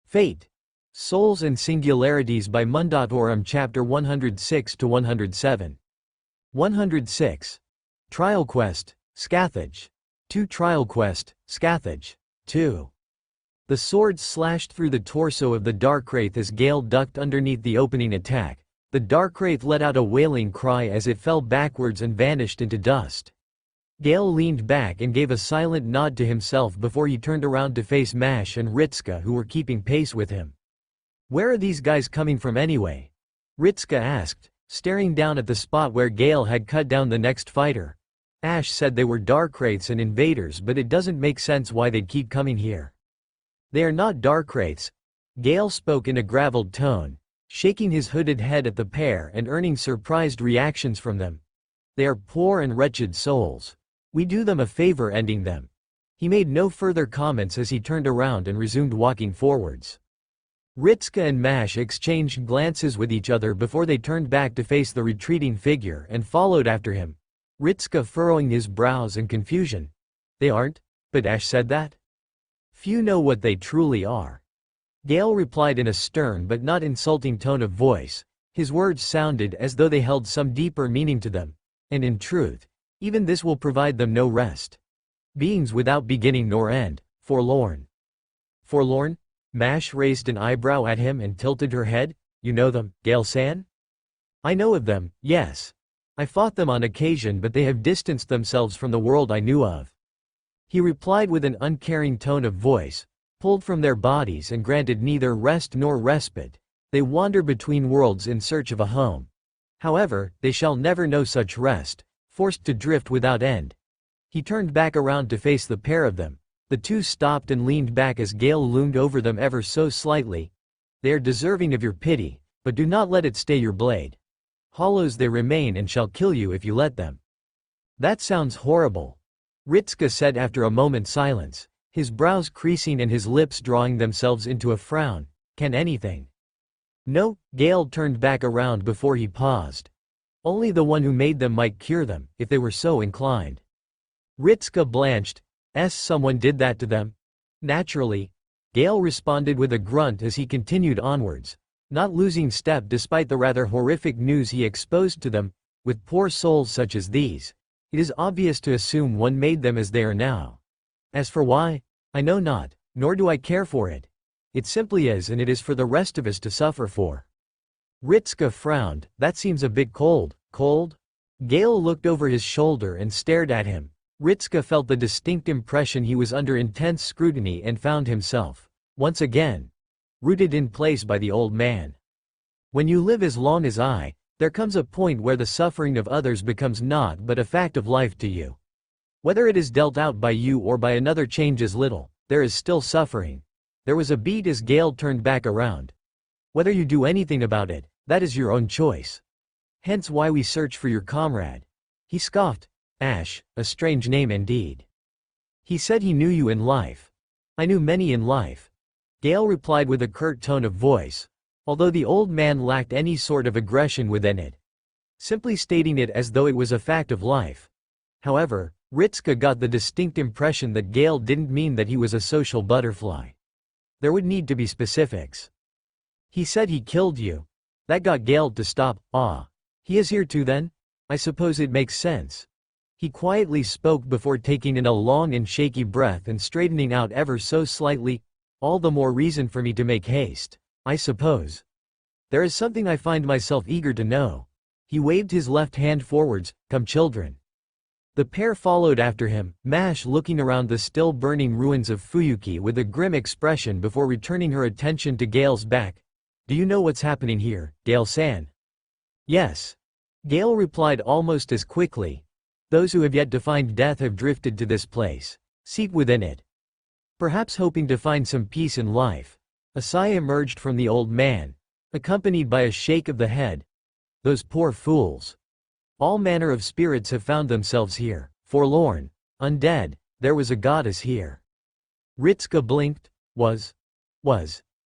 Fate. Souls and Singularities by Mundatorem Chapter 106-107. 106. Trial Quest, Scathage. 2 Trial Quest, Scathage. 2. The sword slashed through the torso of the Darkwraith as Gale ducked underneath the opening attack. The Darkwraith let out a wailing cry as it fell backwards and vanished into dust. Gale leaned back and gave a silent nod to himself before he turned around to face Mash and Ritska, who were keeping pace with him. "Where are these guys coming from anyway?" Ritska asked, staring down at the spot where Gale had cut down the next fighter. Ash said they were Darkwraiths and invaders, but it doesn't make sense why they'd keep coming here. "They are not Darkwraiths," Gale spoke in a graveled tone, shaking his hooded head at the pair and earning surprised reactions from them. "They are poor and wretched souls. We do them a favor ending them." He made no further comments as he turned around and resumed walking forwards. Ritska and Mash exchanged glances with each other before they turned back to face the retreating figure and followed after him, Ritska furrowing his brows in confusion. "They aren't? But Ash said that?" "Few know what they truly are." Gale replied in a stern but not insulting tone of voice. His words sounded as though they held some deeper meaning to them, and in truth, even this will provide them no rest. Beings without beginning nor end, forlorn. Forlorn? Mash raised an eyebrow at him and tilted her head. "You know them, Gale-san?" "I know of them, yes. I fought them on occasion, but they have distanced themselves from the world I knew of," he replied with an uncaring tone of voice. "Pulled from their bodies and granted neither rest nor respite, they wander between worlds in search of a home. However, they shall never know such rest, forced to drift without end." He turned back around to face the pair of them. The two stopped and leaned back as Gale loomed over them ever so slightly. "They are deserving of your pity, but do not let it stay your blade. Hollows they remain and shall kill you if you let them." "That sounds horrible," Ritska said after a moment's silence, his brows creasing and his lips drawing themselves into a frown. "Can anything?" "No," Gale turned back around before he paused. "Only the one who made them might cure them, if they were so inclined." Ritska blanched. "Someone did that to them?" "Naturally," Gale responded with a grunt as he continued onwards, not losing step despite the rather horrific news he exposed to them. "With poor souls such as these, it is obvious to assume one made them as they are now. As for why, I know not, nor do I care for it. It simply is, and it is for the rest of us to suffer for." Ritska frowned. "That seems a bit cold." "Cold?" Gale looked over his shoulder and stared at him. Ritska felt the distinct impression he was under intense scrutiny and found himself, once again, rooted in place by the old man. "When you live as long as I, there comes a point where the suffering of others becomes not but a fact of life to you. Whether it is dealt out by you or by another changes little, there is still suffering." There was a beat as Gale turned back around. "Whether you do anything about it, that is your own choice. Hence why we search for your comrade." He scoffed. "Ash, a strange name indeed. He said he knew you in life." "I knew many in life," Gale replied with a curt tone of voice, although the old man lacked any sort of aggression within it, simply stating it as though it was a fact of life. However, Ritska got the distinct impression that Gale didn't mean that he was a social butterfly. There would need to be specifics. "He said he killed you." That got Gale to stop. "Ah. He is here too then? I suppose it makes sense." He quietly spoke before taking in a long and shaky breath and straightening out ever so slightly. "All the more reason for me to make haste, I suppose. There is something I find myself eager to know." He waved his left hand forwards. "Come, children." The pair followed after him, Mash looking around the still burning ruins of Fuyuki with a grim expression before returning her attention to Gale's back. "Do you know what's happening here, Gale-san?" "Yes," Gale replied almost as quickly. "Those who have yet to find death have drifted to this place, seek within it, perhaps hoping to find some peace in life." A sigh emerged from the old man, accompanied by a shake of the head. "Those poor fools. All manner of spirits have found themselves here, forlorn, undead. There was a goddess here." Ritska blinked. Was,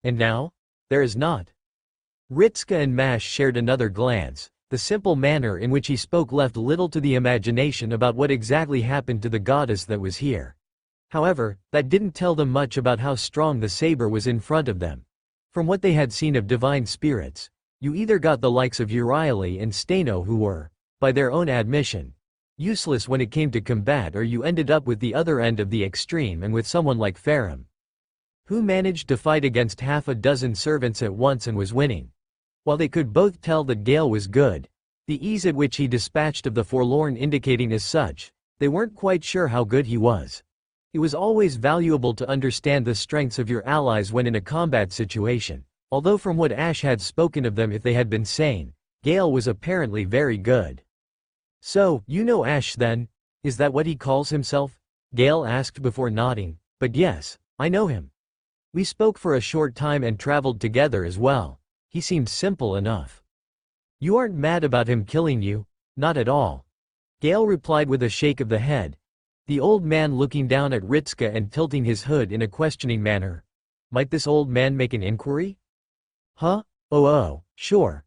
and now? There is not." Ritska and Mash shared another glance. The simple manner in which he spoke left little to the imagination about what exactly happened to the goddess that was here. However, that didn't tell them much about how strong the saber was in front of them. From what they had seen of divine spirits, you either got the likes of Euryale and Steno who were, by their own admission, useless when it came to combat, or you ended up with the other end of the extreme and with someone like Farum, who managed to fight against half a dozen servants at once and was winning. While they could both tell that Gale was good, the ease at which he dispatched of the forlorn indicating as such, they weren't quite sure how good he was. It was always valuable to understand the strengths of your allies when in a combat situation, although from what Ash had spoken of them, if they had been sane, Gale was apparently very good. So, you know Ash then? Is that what he calls himself? Gale asked before nodding. But yes, I know him. We spoke for a short time and traveled together as well. He seemed simple enough. You aren't mad about him killing you? Not at all. Gale replied with a shake of the head, the old man looking down at Ritska and tilting his hood in a questioning manner. Might this old man make an inquiry? Huh? Oh, sure.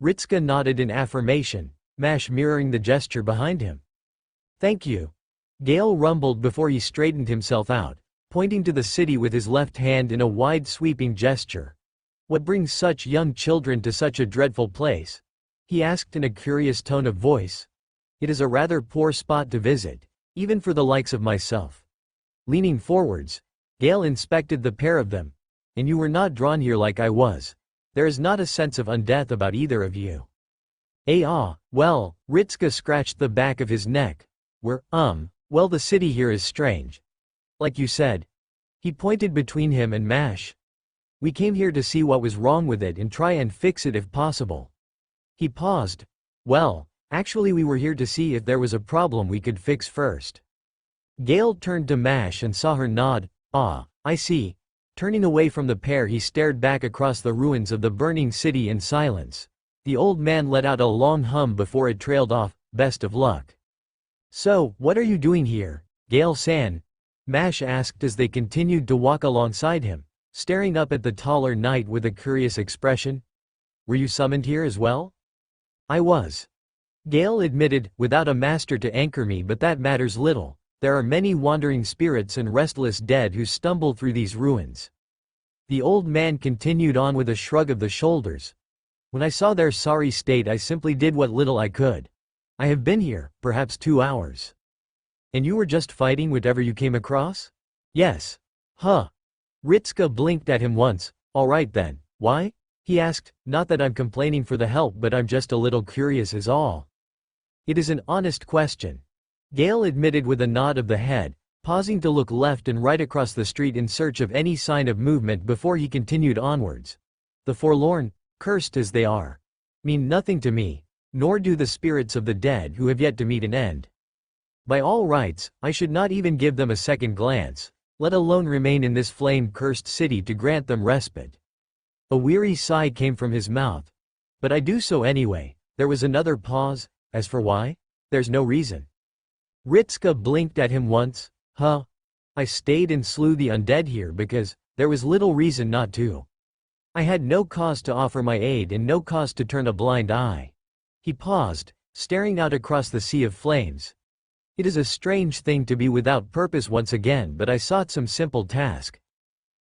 Ritska nodded in affirmation, Mash mirroring the gesture behind him. Thank you. Gale rumbled before he straightened himself out, pointing to the city with his left hand in a wide sweeping gesture. What brings such young children to such a dreadful place? He asked in a curious tone of voice. It is a rather poor spot to visit, even for the likes of myself. Leaning forwards, Gale inspected the pair of them. And you were not drawn here like I was. There is not a sense of undeath about either of you. Well, Ritska scratched the back of his neck. Well, the city here is strange. Like you said. He pointed between him and Mash. We came here to see what was wrong with it and try and fix it if possible. He paused. Well, actually we were here to see if there was a problem we could fix first. Gale turned to Mash and saw her nod. I see. Turning away from the pair, he stared back across the ruins of the burning city in silence. The old man let out a long hum before it trailed off. Best of luck. So, what are you doing here, Gale-san? Mash asked as they continued to walk alongside him, staring up at the taller knight with a curious expression. Were you summoned here as well? I was. Gale admitted, without a master to anchor me, but that matters little. There are many wandering spirits and restless dead who stumble through these ruins. The old man continued on with a shrug of the shoulders. When I saw their sorry state, I simply did what little I could. I have been here, perhaps 2 hours. And you were just fighting whatever you came across? Yes. Huh. Ritska blinked at him once. All right then, why? He asked, not that I'm complaining for the help, but I'm just a little curious is all. It is an honest question. Gale admitted with a nod of the head, pausing to look left and right across the street in search of any sign of movement before he continued onwards. The forlorn, cursed as they are, mean nothing to me, nor do the spirits of the dead who have yet to meet an end. By all rights, I should not even give them a second glance, let alone remain in this flame-cursed city to grant them respite. A weary sigh came from his mouth. But I do so anyway. There was another pause. As for why? There's no reason. Ritska blinked at him once. I stayed and slew the undead here because there was little reason not to. I had no cause to offer my aid and no cause to turn a blind eye. He paused, staring out across the sea of flames. It is a strange thing to be without purpose once again, but I sought some simple task.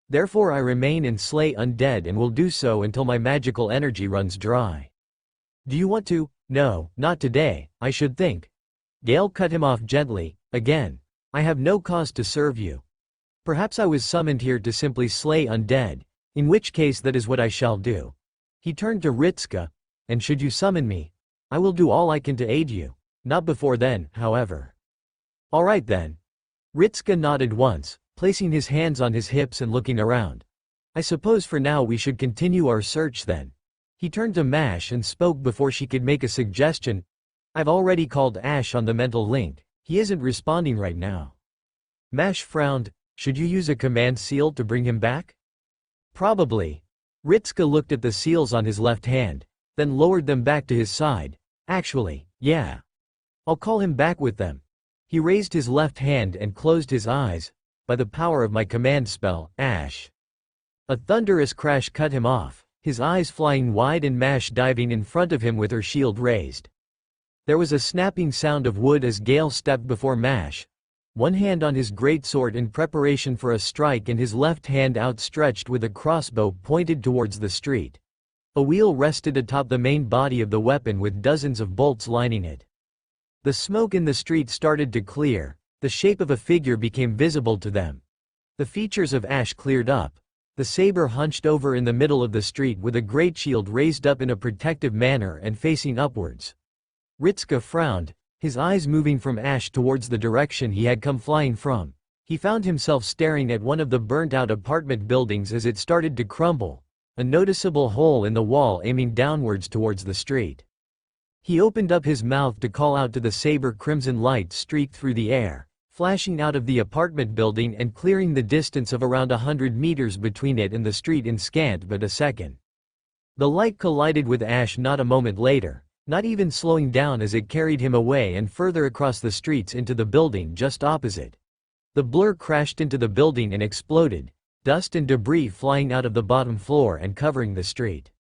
Therefore I remain and slay undead and will do so until my magical energy runs dry. Do you want to? No, not today, I should think. Gale cut him off gently. Again, I have no cause to serve you. Perhaps I was summoned here to simply slay undead, in which case that is what I shall do. He turned to Ritska. And should you summon me, I will do all I can to aid you. Not before then, however. All right then. Ritska nodded once, placing his hands on his hips and looking around. I suppose for now we should continue our search then. He turned to Mash and spoke before she could make a suggestion. I've already called Ash on the mental link. He isn't responding right now. Mash frowned. Should you use a command seal to bring him back? Probably. Ritska looked at the seals on his left hand, then lowered them back to his side. Actually, yeah. I'll call him back with them. He raised his left hand and closed his eyes. By the power of my command spell, Ash. A thunderous crash cut him off, his eyes flying wide and Mash diving in front of him with her shield raised. There was a snapping sound of wood as Gale stepped before Mash. one hand on his greatsword in preparation for a strike and his left hand outstretched with a crossbow pointed towards the street. A wheel rested atop the main body of the weapon with dozens of bolts lining it. The smoke in the street started to clear, the shape of a figure became visible to them. The features of Ash cleared up. The saber hunched over in the middle of the street with a great shield raised up in a protective manner and facing upwards. Ritska frowned, his eyes moving from Ash towards the direction he had come flying from. He found himself staring at one of the burnt-out apartment buildings as it started to crumble, a noticeable hole in the wall aiming downwards towards the street. He opened up his mouth to call out to the saber. Crimson light streaked through the air, flashing out of the apartment building and clearing the distance of around 100 meters between it and the street in scant but a second. The light collided with Ash not a moment later, not even slowing down as it carried him away and further across the streets into the building just opposite. The blur crashed into the building and exploded, dust and debris flying out of the bottom floor and covering the street.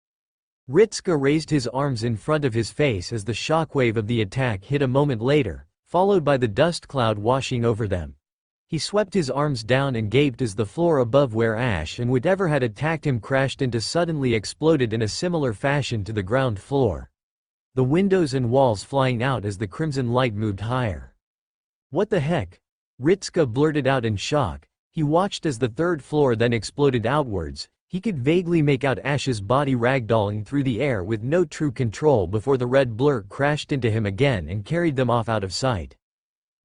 Ritska raised his arms in front of his face as the shockwave of the attack hit a moment later, followed by the dust cloud washing over them. He swept his arms down and gaped as the floor above where Ash and whatever had attacked him crashed into suddenly exploded in a similar fashion to the ground floor. The windows and walls flying out as the crimson light moved higher. "What the heck?" Ritska blurted out in shock. He watched as the third floor then exploded outwards. He could vaguely make out Ash's body ragdolling through the air with no true control before the red blur crashed into him again and carried them off out of sight.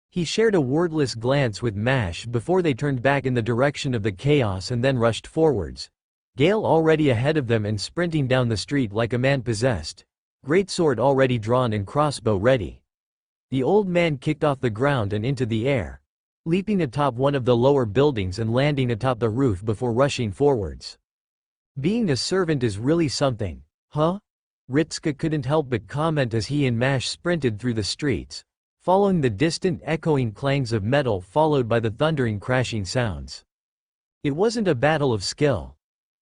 He shared a wordless glance with Mash before they turned back in the direction of the chaos and then rushed forwards. Gale already ahead of them and sprinting down the street like a man possessed, greatsword already drawn and crossbow ready. The old man kicked off the ground and into the air, leaping atop one of the lower buildings and landing atop the roof before rushing forwards. "Being a servant is really something, huh?" Ritska couldn't help but comment as he and Mash sprinted through the streets, following the distant echoing clangs of metal followed by the thundering crashing sounds. It wasn't a battle of skill.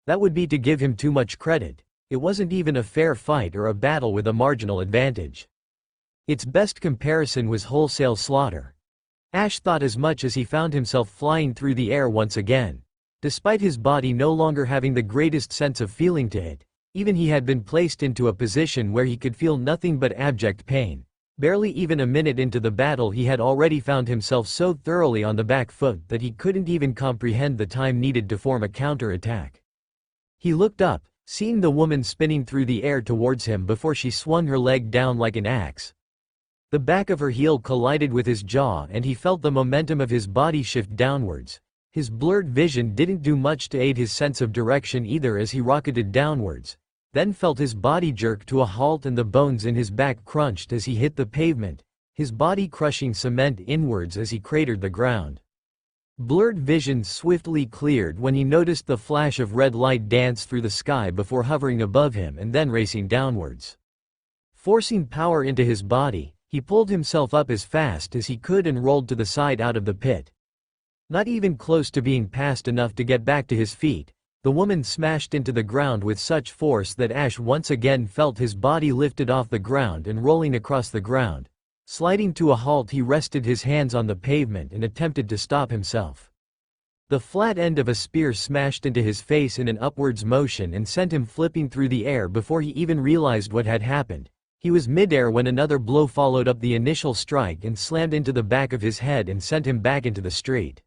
That would be to give him too much credit. It wasn't even a fair fight or a battle with a marginal advantage. Its best comparison was wholesale slaughter. Ash thought as much as he found himself flying through the air once again. Despite his body no longer having the greatest sense of feeling to it, even he had been placed into a position where he could feel nothing but abject pain. Barely even a minute into the battle he had already found himself so thoroughly on the back foot that he couldn't even comprehend the time needed to form a counter-attack. He looked up, seeing the woman spinning through the air towards him before she swung her leg down like an axe. The back of her heel collided with his jaw and he felt the momentum of his body shift downwards. His blurred vision didn't do much to aid his sense of direction either as he rocketed downwards, then felt his body jerk to a halt and the bones in his back crunched as he hit the pavement, his body crushing cement inwards as he cratered the ground. Blurred vision swiftly cleared when he noticed the flash of red light dance through the sky before hovering above him and then racing downwards. Forcing power into his body, he pulled himself up as fast as he could and rolled to the side out of the pit. Not even close to being past enough to get back to his feet, the woman smashed into the ground with such force that Ash once again felt his body lifted off the ground and rolling across the ground. Sliding to a halt, he rested his hands on the pavement and attempted to stop himself. The flat end of a spear smashed into his face in an upwards motion and sent him flipping through the air before he even realized what had happened. He was midair when another blow followed up the initial strike and slammed into the back of his head and sent him back into the street.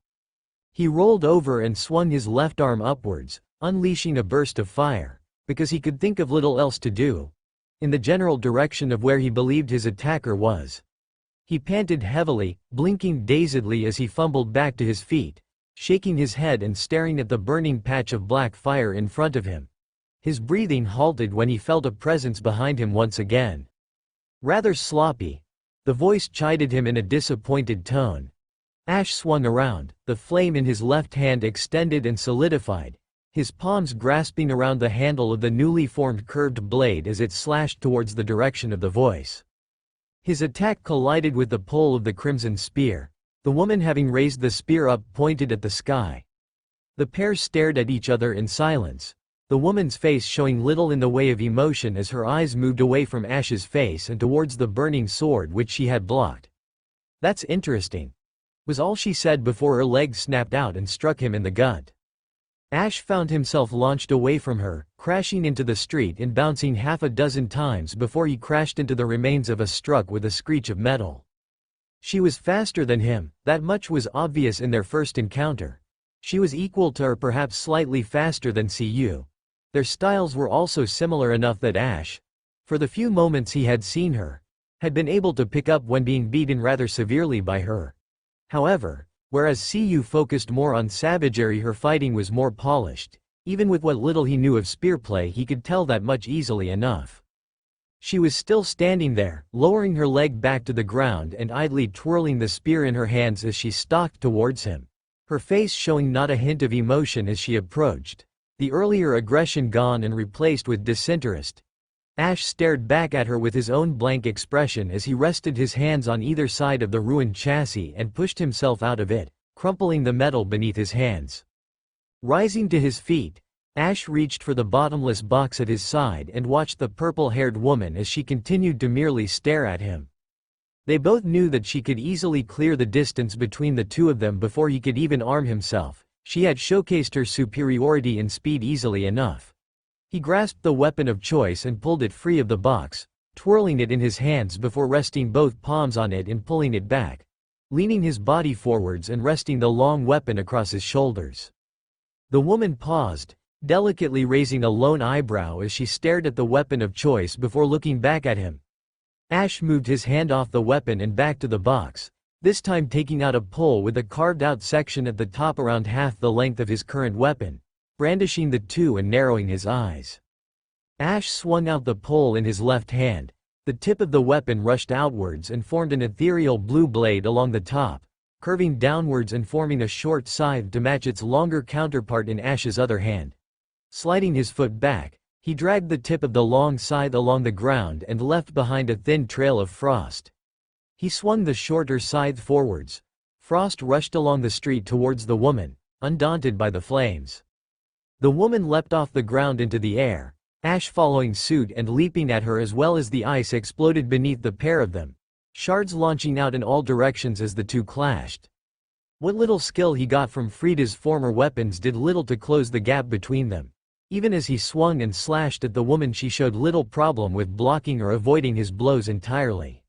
He rolled over and swung his left arm upwards, unleashing a burst of fire, because he could think of little else to do, in the general direction of where he believed his attacker was. He panted heavily, blinking dazedly as he fumbled back to his feet, shaking his head and staring at the burning patch of black fire in front of him. His breathing halted when he felt a presence behind him once again. "Rather sloppy," the voice chided him in a disappointed tone. Ash swung around, the flame in his left hand extended and solidified, his palms grasping around the handle of the newly formed curved blade as it slashed towards the direction of the voice. His attack collided with the pole of the crimson spear. The woman, having raised the spear up, pointed at the sky. The pair stared at each other in silence, the woman's face showing little in the way of emotion as her eyes moved away from Ash's face and towards the burning sword which she had blocked. "That's interesting." was all she said before her leg snapped out and struck him in the gut. Ash found himself launched away from her, crashing into the street and bouncing half a dozen times before he crashed into the remains of a struck with a screech of metal. She was faster than him, that much was obvious in their first encounter. She was equal to or perhaps slightly faster than Cu. Their styles were also similar enough that Ash, for the few moments he had seen her, had been able to pick up when being beaten rather severely by her. However, whereas Cu focused more on savagery, her fighting was more polished. Even with what little he knew of spearplay, he could tell that much easily enough. She was still standing there, lowering her leg back to the ground and idly twirling the spear in her hands as she stalked towards him, her face showing not a hint of emotion as she approached, the earlier aggression gone and replaced with disinterest. Ash stared back at her with his own blank expression as he rested his hands on either side of the ruined chassis and pushed himself out of it, crumpling the metal beneath his hands. Rising to his feet, Ash reached for the bottomless box at his side and watched the purple-haired woman as she continued to merely stare at him. They both knew that she could easily clear the distance between the two of them before he could even arm himself. She had showcased her superiority in speed easily enough. He grasped the weapon of choice and pulled it free of the box, twirling it in his hands before resting both palms on it and pulling it back, leaning his body forwards and resting the long weapon across his shoulders. The woman paused, delicately raising a lone eyebrow as she stared at the weapon of choice before looking back at him. Ash moved his hand off the weapon and back to the box, this time taking out a pole with a carved-out section at the top around half the length of his current weapon, brandishing the two and narrowing his eyes. Ash swung out the pole in his left hand. The tip of the weapon rushed outwards and formed an ethereal blue blade along the top, curving downwards and forming a short scythe to match its longer counterpart in Ash's other hand. Sliding his foot back, he dragged the tip of the long scythe along the ground and left behind a thin trail of frost. He swung the shorter scythe forwards. Frost rushed along the street towards the woman, undaunted by the flames. The woman leapt off the ground into the air, Ash following suit and leaping at her as well as the ice exploded beneath the pair of them, shards launching out in all directions as the two clashed. What little skill he got from Frida's former weapons did little to close the gap between them. Even as he swung and slashed at the woman, she showed little problem with blocking or avoiding his blows entirely.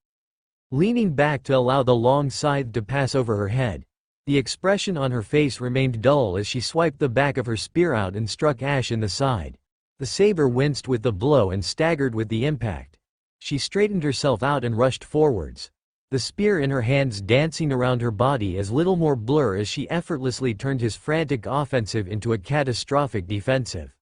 Leaning back to allow the long scythe to pass over her head, the expression on her face remained dull as she swiped the back of her spear out and struck Ash in the side. The saber winced with the blow and staggered with the impact. She straightened herself out and rushed forwards, the spear in her hands dancing around her body as little more blur as she effortlessly turned his frantic offensive into a catastrophic defensive.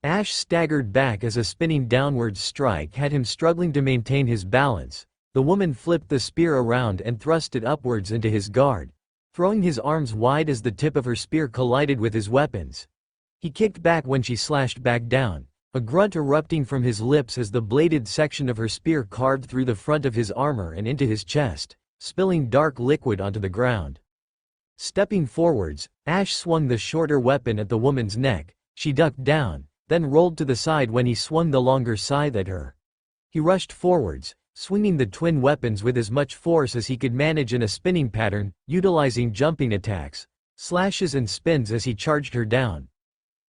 Ash staggered back as a spinning downwards strike had him struggling to maintain his balance. The woman flipped the spear around and thrust it upwards into his guard, throwing his arms wide as the tip of her spear collided with his weapons. He kicked back when she slashed back down, a grunt erupting from his lips as the bladed section of her spear carved through the front of his armor and into his chest, spilling dark liquid onto the ground. Stepping forwards, Ash swung the shorter weapon at the woman's neck. She ducked down, then rolled to the side when he swung the longer scythe at her. He rushed forwards, swinging the twin weapons with as much force as he could manage in a spinning pattern, utilizing jumping attacks, slashes and spins as he charged her down.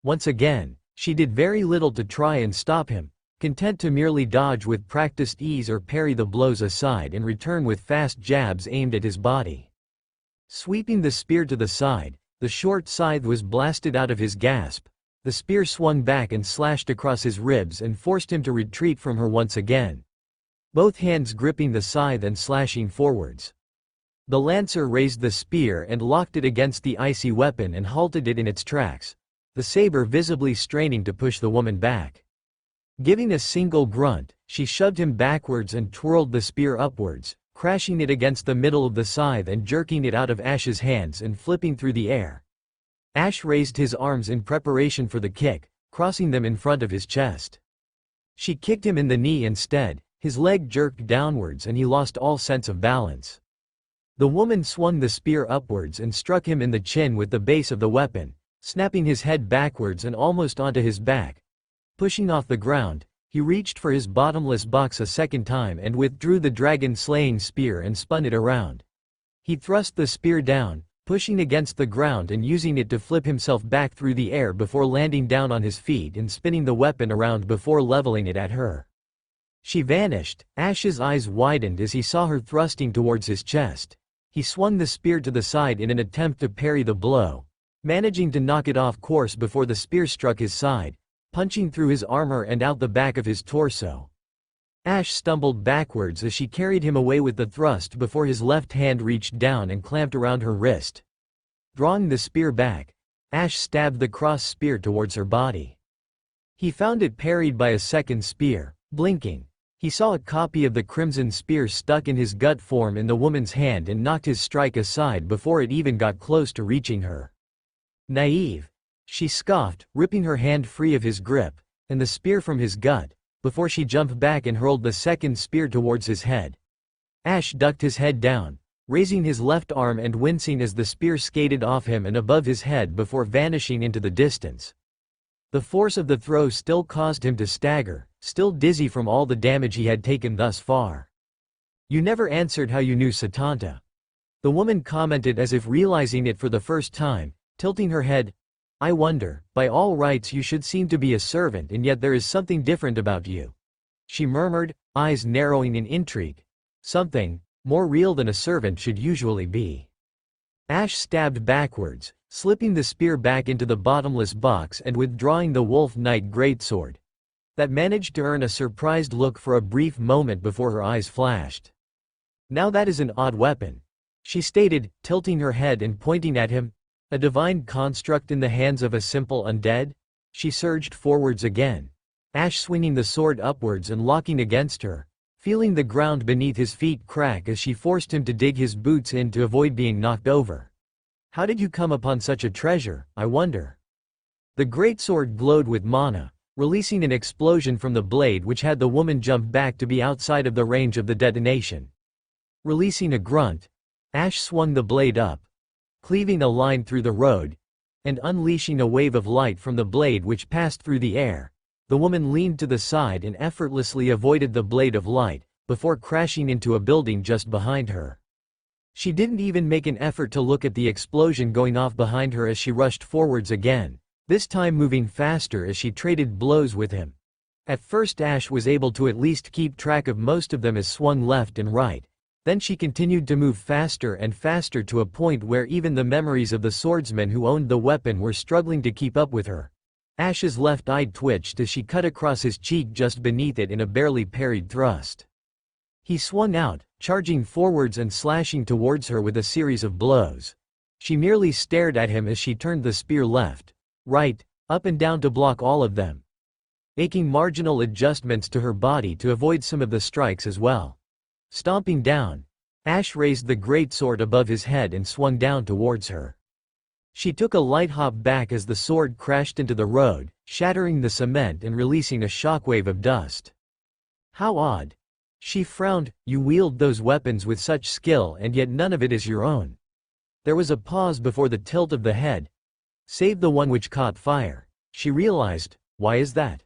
Once again, she did very little to try and stop him, content to merely dodge with practiced ease or parry the blows aside and return with fast jabs aimed at his body. Sweeping the spear to the side, the short scythe was blasted out of his grasp. The spear swung back and slashed across his ribs and forced him to retreat from her once again, both hands gripping the scythe and slashing forwards. The lancer raised the spear and locked it against the icy weapon and halted it in its tracks, the saber visibly straining to push the woman back. Giving a single grunt, she shoved him backwards and twirled the spear upwards, crashing it against the middle of the scythe and jerking it out of Ash's hands and flipping through the air. Ash raised his arms in preparation for the kick, crossing them in front of his chest. She kicked him in the knee instead, his leg jerked downwards and he lost all sense of balance. The woman swung the spear upwards and struck him in the chin with the base of the weapon, snapping his head backwards and almost onto his back. Pushing off the ground, he reached for his bottomless box a second time and withdrew the dragon-slaying spear and spun it around. He thrust the spear down, pushing against the ground and using it to flip himself back through the air before landing down on his feet and spinning the weapon around before leveling it at her. She vanished. Ash's eyes widened as he saw her thrusting towards his chest. He swung the spear to the side in an attempt to parry the blow, managing to knock it off course before the spear struck his side, punching through his armor and out the back of his torso. Ash stumbled backwards as she carried him away with the thrust before his left hand reached down and clamped around her wrist. Drawing the spear back, Ash stabbed the cross spear towards her body. He found it parried by a second spear. Blinking, he saw a copy of the crimson spear stuck in his gut form in the woman's hand and knocked his strike aside before it even got close to reaching her. Naive, she scoffed, ripping her hand free of his grip, and the spear from his gut, before she jumped back and hurled the second spear towards his head. Ash ducked his head down, raising his left arm and wincing as the spear skated off him and above his head before vanishing into the distance. The force of the throw still caused him to stagger, still dizzy from all the damage he had taken thus far. "You never answered how you knew Satanta," the woman commented as if realizing it for the first time, tilting her head. "I wonder, by all rights you should seem to be a servant and yet there is something different about you," she murmured, eyes narrowing in intrigue. "Something more real than a servant should usually be." Ash stabbed backwards, slipping the spear back into the bottomless box and withdrawing the Wolf Knight greatsword. That managed to earn a surprised look for a brief moment before her eyes flashed. "Now that is an odd weapon," she stated, tilting her head and pointing at him. "A divine construct in the hands of a simple undead?" She surged forwards again, Ash swinging the sword upwards and locking against her, feeling the ground beneath his feet crack as she forced him to dig his boots in to avoid being knocked over. "How did you come upon such a treasure, I wonder?" The greatsword glowed with mana, releasing an explosion from the blade which had the woman jump back to be outside of the range of the detonation. Releasing a grunt, Ash swung the blade up, cleaving a line through the road, and unleashing a wave of light from the blade which passed through the air. The woman leaned to the side and effortlessly avoided the blade of light, before crashing into a building just behind her. She didn't even make an effort to look at the explosion going off behind her as she rushed forwards again, this time moving faster as she traded blows with him. At first Ash was able to at least keep track of most of them as swung left and right. Then she continued to move faster and faster to a point where even the memories of the swordsman who owned the weapon were struggling to keep up with her. Ash's left eye twitched as she cut across his cheek just beneath it in a barely parried thrust. He swung out, charging forwards and slashing towards her with a series of blows. She merely stared at him as she turned the spear left, right, up and down to block all of them, making marginal adjustments to her body to avoid some of the strikes as well. Stomping down, Ash raised the greatsword above his head and swung down towards her. She took a light hop back as the sword crashed into the road, shattering the cement and releasing a shockwave of dust. "How odd," she frowned, "you wield those weapons with such skill and yet none of it is your own." There was a pause before the tilt of the head. "Save the one which caught fire," she realized. "Why is that?"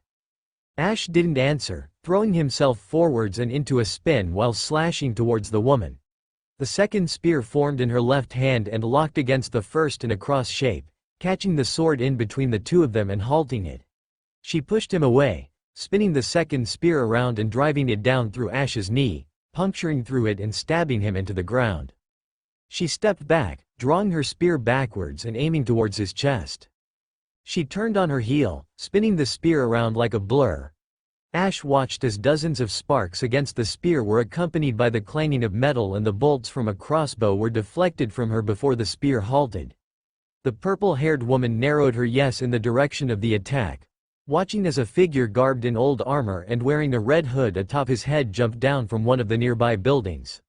Ash didn't answer, throwing himself forwards and into a spin while slashing towards the woman. The second spear formed in her left hand and locked against the first in a cross shape, catching the sword in between the two of them and halting it. She pushed him away, spinning the second spear around and driving it down through Ash's knee, puncturing through it and stabbing him into the ground. She stepped back, drawing her spear backwards and aiming towards his chest. She turned on her heel, spinning the spear around like a blur. Ash watched as dozens of sparks against the spear were accompanied by the clanging of metal and the bolts from a crossbow were deflected from her before the spear halted. The purple-haired woman narrowed her yes in the direction of the attack, watching as a figure garbed in old armor and wearing a red hood atop his head jumped down from one of the nearby buildings.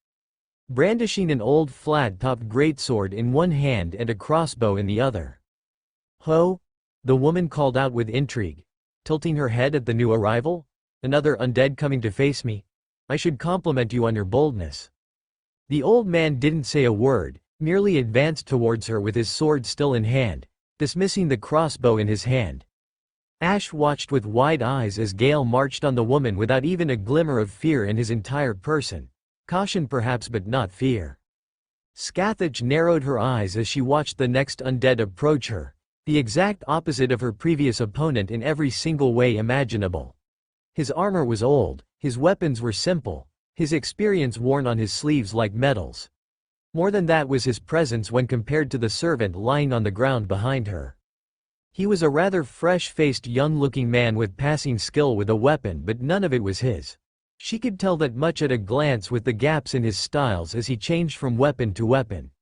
Brandishing an old flat-topped greatsword in one hand and a crossbow in the other. "Ho!" the woman called out with intrigue, tilting her head at the new arrival. "Another undead coming to face me? I should compliment you on your boldness." The old man didn't say a word, merely advanced towards her with his sword still in hand, dismissing the crossbow in his hand. Ash watched with wide eyes as Gale marched on the woman without even a glimmer of fear in his entire person. Caution perhaps but not fear. Scathach narrowed her eyes as she watched the next undead approach her, the exact opposite of her previous opponent in every single way imaginable. His armor was old, his weapons were simple, his experience worn on his sleeves like medals. More than that was his presence when compared to the servant lying on the ground behind her. He was a rather fresh-faced young-looking man with passing skill with a weapon, but none of it was his. She could tell that much at a glance with the gaps in his styles as he changed from weapon to weapon.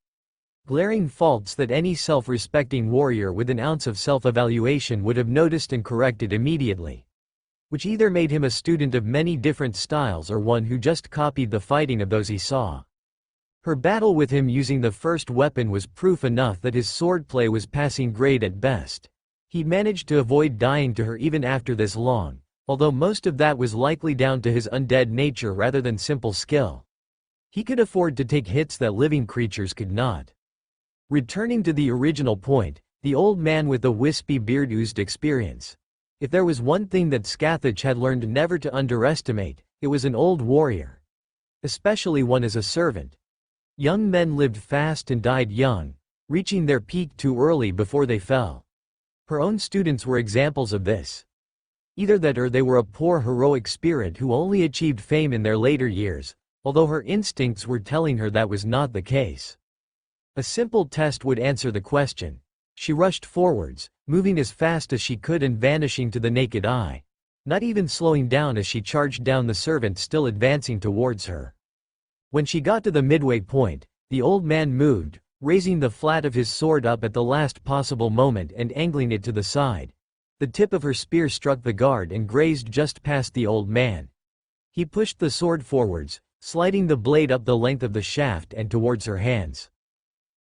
Glaring faults that any self-respecting warrior with an ounce of self-evaluation would have noticed and corrected immediately. Which either made him a student of many different styles or one who just copied the fighting of those he saw. Her battle with him using the first weapon was proof enough that his swordplay was passing grade at best. He managed to avoid dying to her even after this long, although most of that was likely down to his undead nature rather than simple skill. He could afford to take hits that living creatures could not. Returning to the original point, the old man with the wispy beard oozed experience. If there was one thing that Scathach had learned never to underestimate, it was an old warrior. Especially one as a servant. Young men lived fast and died young, reaching their peak too early before they fell. Her own students were examples of this. Either that or they were a poor heroic spirit who only achieved fame in their later years, although her instincts were telling her that was not the case. A simple test would answer the question. She rushed forwards, moving as fast as she could and vanishing to the naked eye, not even slowing down as she charged down the servant still advancing towards her. When she got to the midway point, the old man moved, raising the flat of his sword up at the last possible moment and angling it to the side. The tip of her spear struck the guard and grazed just past the old man. He pushed the sword forwards, sliding the blade up the length of the shaft and towards her hands.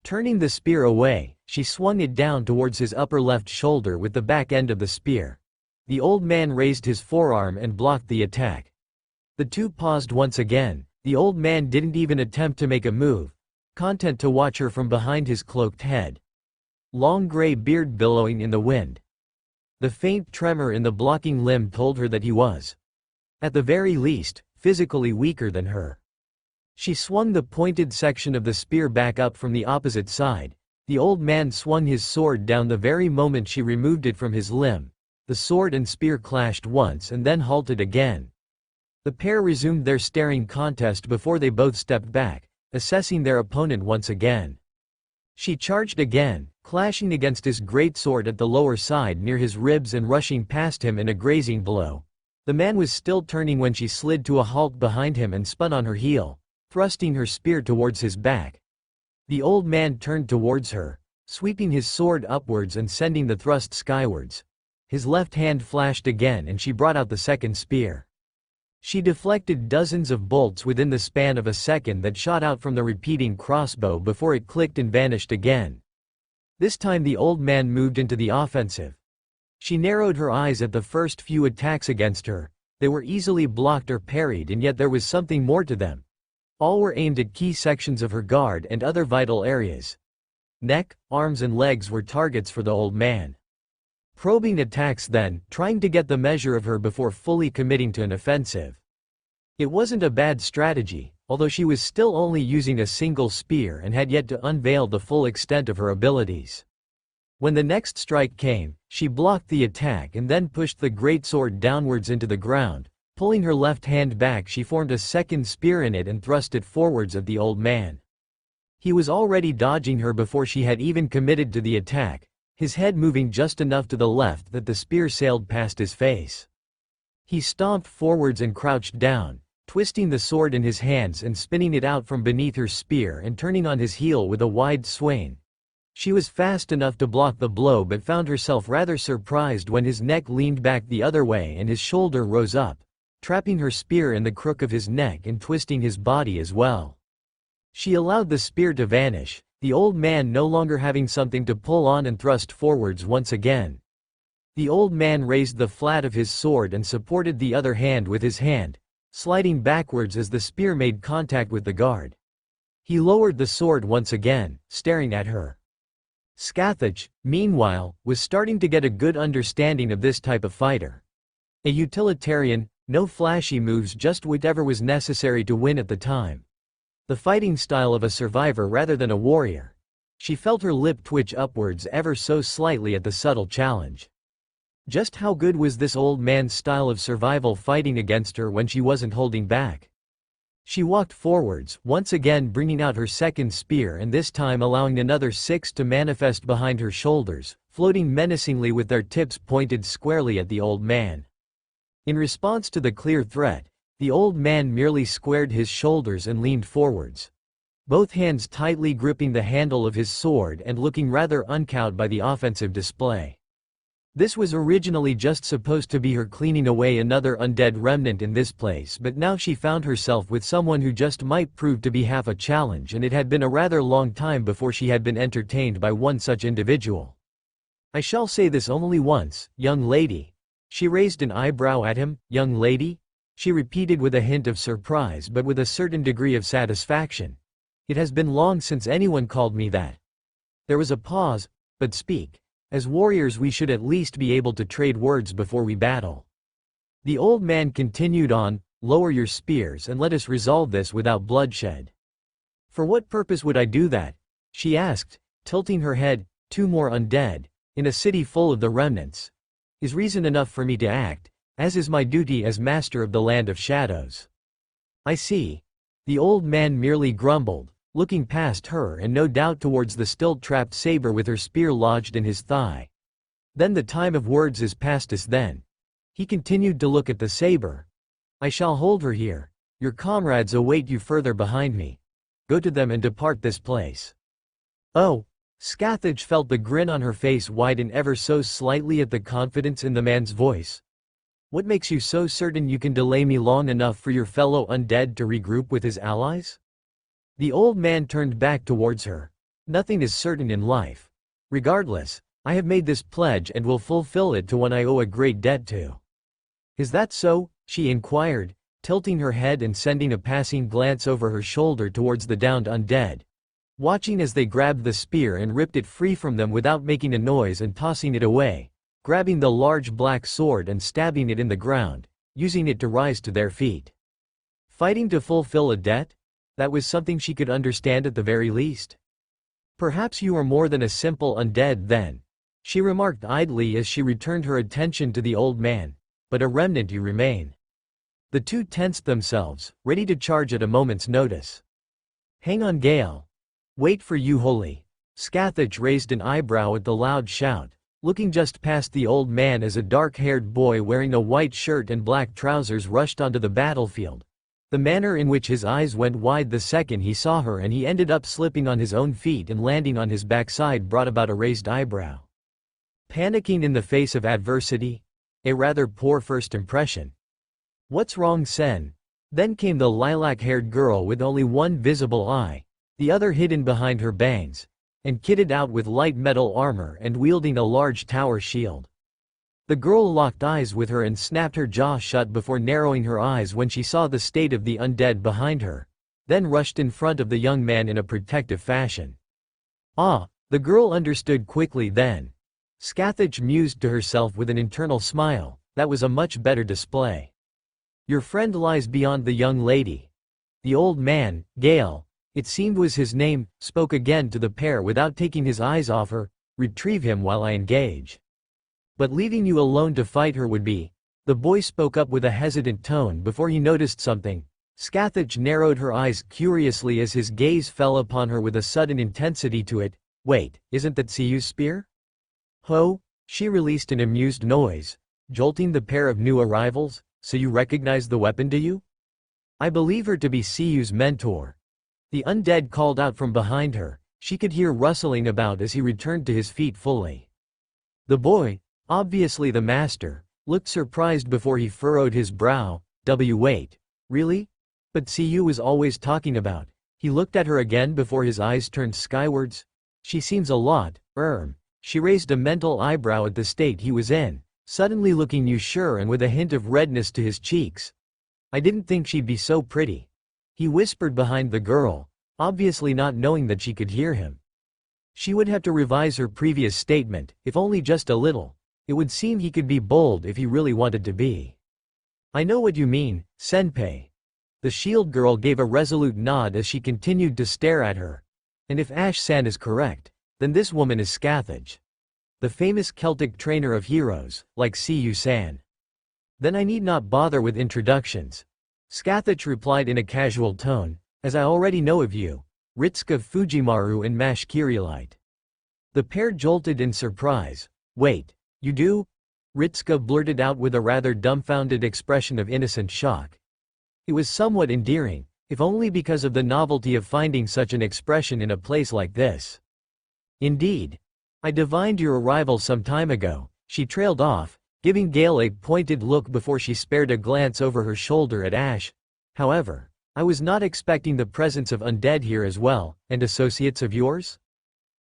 Turning the spear away, she swung it down towards his upper left shoulder with the back end of the spear. The old man raised his forearm and blocked the attack. The two paused once again. The old man didn't even attempt to make a move, content to watch her from behind his cloaked head. Long gray beard billowing in the wind. The faint tremor in the blocking limb told her that he was, at the very least, physically weaker than her. She swung the pointed section of the spear back up from the opposite side. The old man swung his sword down the very moment she removed it from his limb. The sword and spear clashed once and then halted again. The pair resumed their staring contest before they both stepped back, assessing their opponent once again. She charged again, clashing against his greatsword at the lower side near his ribs and rushing past him in a grazing blow. The man was still turning when she slid to a halt behind him and spun on her heel, thrusting her spear towards his back. The old man turned towards her, sweeping his sword upwards and sending the thrust skywards. His left hand flashed again and she brought out the second spear. She deflected dozens of bolts within the span of a second that shot out from the repeating crossbow before it clicked and vanished again. This time the old man moved into the offensive. She narrowed her eyes at the first few attacks against her. They were easily blocked or parried, and yet there was something more to them. All were aimed at key sections of her guard and other vital areas. Neck, arms and legs were targets for the old man. Probing attacks then, trying to get the measure of her before fully committing to an offensive. It wasn't a bad strategy, although she was still only using a single spear and had yet to unveil the full extent of her abilities. When the next strike came, she blocked the attack and then pushed the greatsword downwards into the ground. Pulling her left hand back, she formed a second spear in it and thrust it forwards at the old man. He was already dodging her before she had even committed to the attack, his head moving just enough to the left that the spear sailed past his face. He stomped forwards and crouched down, twisting the sword in his hands and spinning it out from beneath her spear and turning on his heel with a wide swing. She was fast enough to block the blow but found herself rather surprised when his neck leaned back the other way and his shoulder rose up, trapping her spear in the crook of his neck and twisting his body as well. She allowed the spear to vanish, the old man no longer having something to pull on, and thrust forwards once again. The old man raised the flat of his sword and supported the other hand with his hand, sliding backwards as the spear made contact with the guard. He lowered the sword once again, staring at her. Scathach, meanwhile, was starting to get a good understanding of this type of fighter. A utilitarian, no flashy moves, just whatever was necessary to win at the time. The fighting style of a survivor rather than a warrior. She felt her lip twitch upwards ever so slightly at the subtle challenge. Just how good was this old man's style of survival fighting against her when she wasn't holding back? She walked forwards, once again bringing out her second spear and this time allowing another 6 to manifest behind her shoulders, floating menacingly with their tips pointed squarely at the old man. In response to the clear threat, the old man merely squared his shoulders and leaned forwards, both hands tightly gripping the handle of his sword and looking rather uncowed by the offensive display. This was originally just supposed to be her cleaning away another undead remnant in this place, but now she found herself with someone who just might prove to be half a challenge, and it had been a rather long time before she had been entertained by one such individual. "I shall say this only once, young lady." She raised an eyebrow at him. "Young lady?" she repeated with a hint of surprise but with a certain degree of satisfaction. "It has been long since anyone called me that." There was a pause. "But speak. As warriors we should at least be able to trade words before we battle." The old man continued on, "Lower your spears and let us resolve this without bloodshed." "For what purpose would I do that?" she asked, tilting her head. "2 more undead, in a city full of the remnants, is reason enough for me to act, as is my duty as master of the land of shadows." "I see." The old man merely grumbled, looking past her and no doubt towards the still-trapped saber with her spear lodged in his thigh. "Then the time of words is past us then." He continued to look at the saber. "I shall hold her here. Your comrades await you further behind me. Go to them and depart this place." "Oh." Scathach felt the grin on her face widen ever so slightly at the confidence in the man's voice. "What makes you so certain you can delay me long enough for your fellow undead to regroup with his allies?" The old man turned back towards her. "Nothing is certain in life. Regardless, I have made this pledge and will fulfill it to one I owe a great debt to." "Is that so?" she inquired, tilting her head and sending a passing glance over her shoulder towards the downed undead, watching as they grabbed the spear and ripped it free from them without making a noise and tossing it away, grabbing the large black sword and stabbing it in the ground, using it to rise to their feet. Fighting to fulfill a debt? That was something she could understand at the very least. "Perhaps you are more than a simple undead then," she remarked idly as she returned her attention to the old man, "but a remnant you remain." The two tensed themselves, ready to charge at a moment's notice. "Hang on, Gale. Wait for you, Holy." Scathach raised an eyebrow at the loud shout, looking just past the old man as a dark-haired boy wearing a white shirt and black trousers rushed onto the battlefield. The manner in which his eyes went wide the second he saw her and he ended up slipping on his own feet and landing on his backside brought about a raised eyebrow. Panicking in the face of adversity? A rather poor first impression. "What's wrong, Sen?" Then came the lilac-haired girl with only one visible eye, the other hidden behind her bangs, and kitted out with light metal armor and wielding a large tower shield. The girl locked eyes with her and snapped her jaw shut before narrowing her eyes when she saw the state of the undead behind her, then rushed in front of the young man in a protective fashion. "Ah," the girl understood quickly then. Scathach mused to herself with an internal smile, that was a much better display. "Your friend lies beyond the young lady." The old man, Gale, it seemed was his name, spoke again to the pair without taking his eyes off her. "Retrieve him while I engage. But leaving you alone to fight her would be..." The boy spoke up with a hesitant tone before he noticed something. Scathach narrowed her eyes curiously as his gaze fell upon her with a sudden intensity to it. "Wait, isn't that Siyu's spear?" "Ho!" She released an amused noise, jolting the pair of new arrivals. "So you recognize the weapon, do you?" "I believe her to be Siyu's mentor." The undead called out from behind her. She could hear rustling about as he returned to his feet fully. The boy, obviously the master, looked surprised before he furrowed his brow. Wait. Really? But Siyu was always talking about. He looked at her again before his eyes turned skywards. "She seems a lot, She raised a mental eyebrow at the state he was in, suddenly looking sure and with a hint of redness to his cheeks. "I didn't think she'd be so pretty." He whispered behind the girl, obviously not knowing that she could hear him. She would have to revise her previous statement, if only just a little. It would seem he could be bold if he really wanted to be. "I know what you mean, Senpei." The shield girl gave a resolute nod as she continued to stare at her. And if Ash-san is correct, then this woman is Scathach, the famous Celtic trainer of heroes, like Siyu-san. Then I need not bother with introductions. Scathach replied in a casual tone, as I already know of you, Ritsuka Fujimaru and Mash Kirillite. The pair jolted in surprise. Wait, you do? Ritsuka blurted out with a rather dumbfounded expression of innocent shock. It was somewhat endearing, if only because of the novelty of finding such an expression in a place like this. Indeed. I divined your arrival some time ago, she trailed off, giving Gale a pointed look before she spared a glance over her shoulder at Ash. However, I was not expecting the presence of undead here as well, and associates of yours?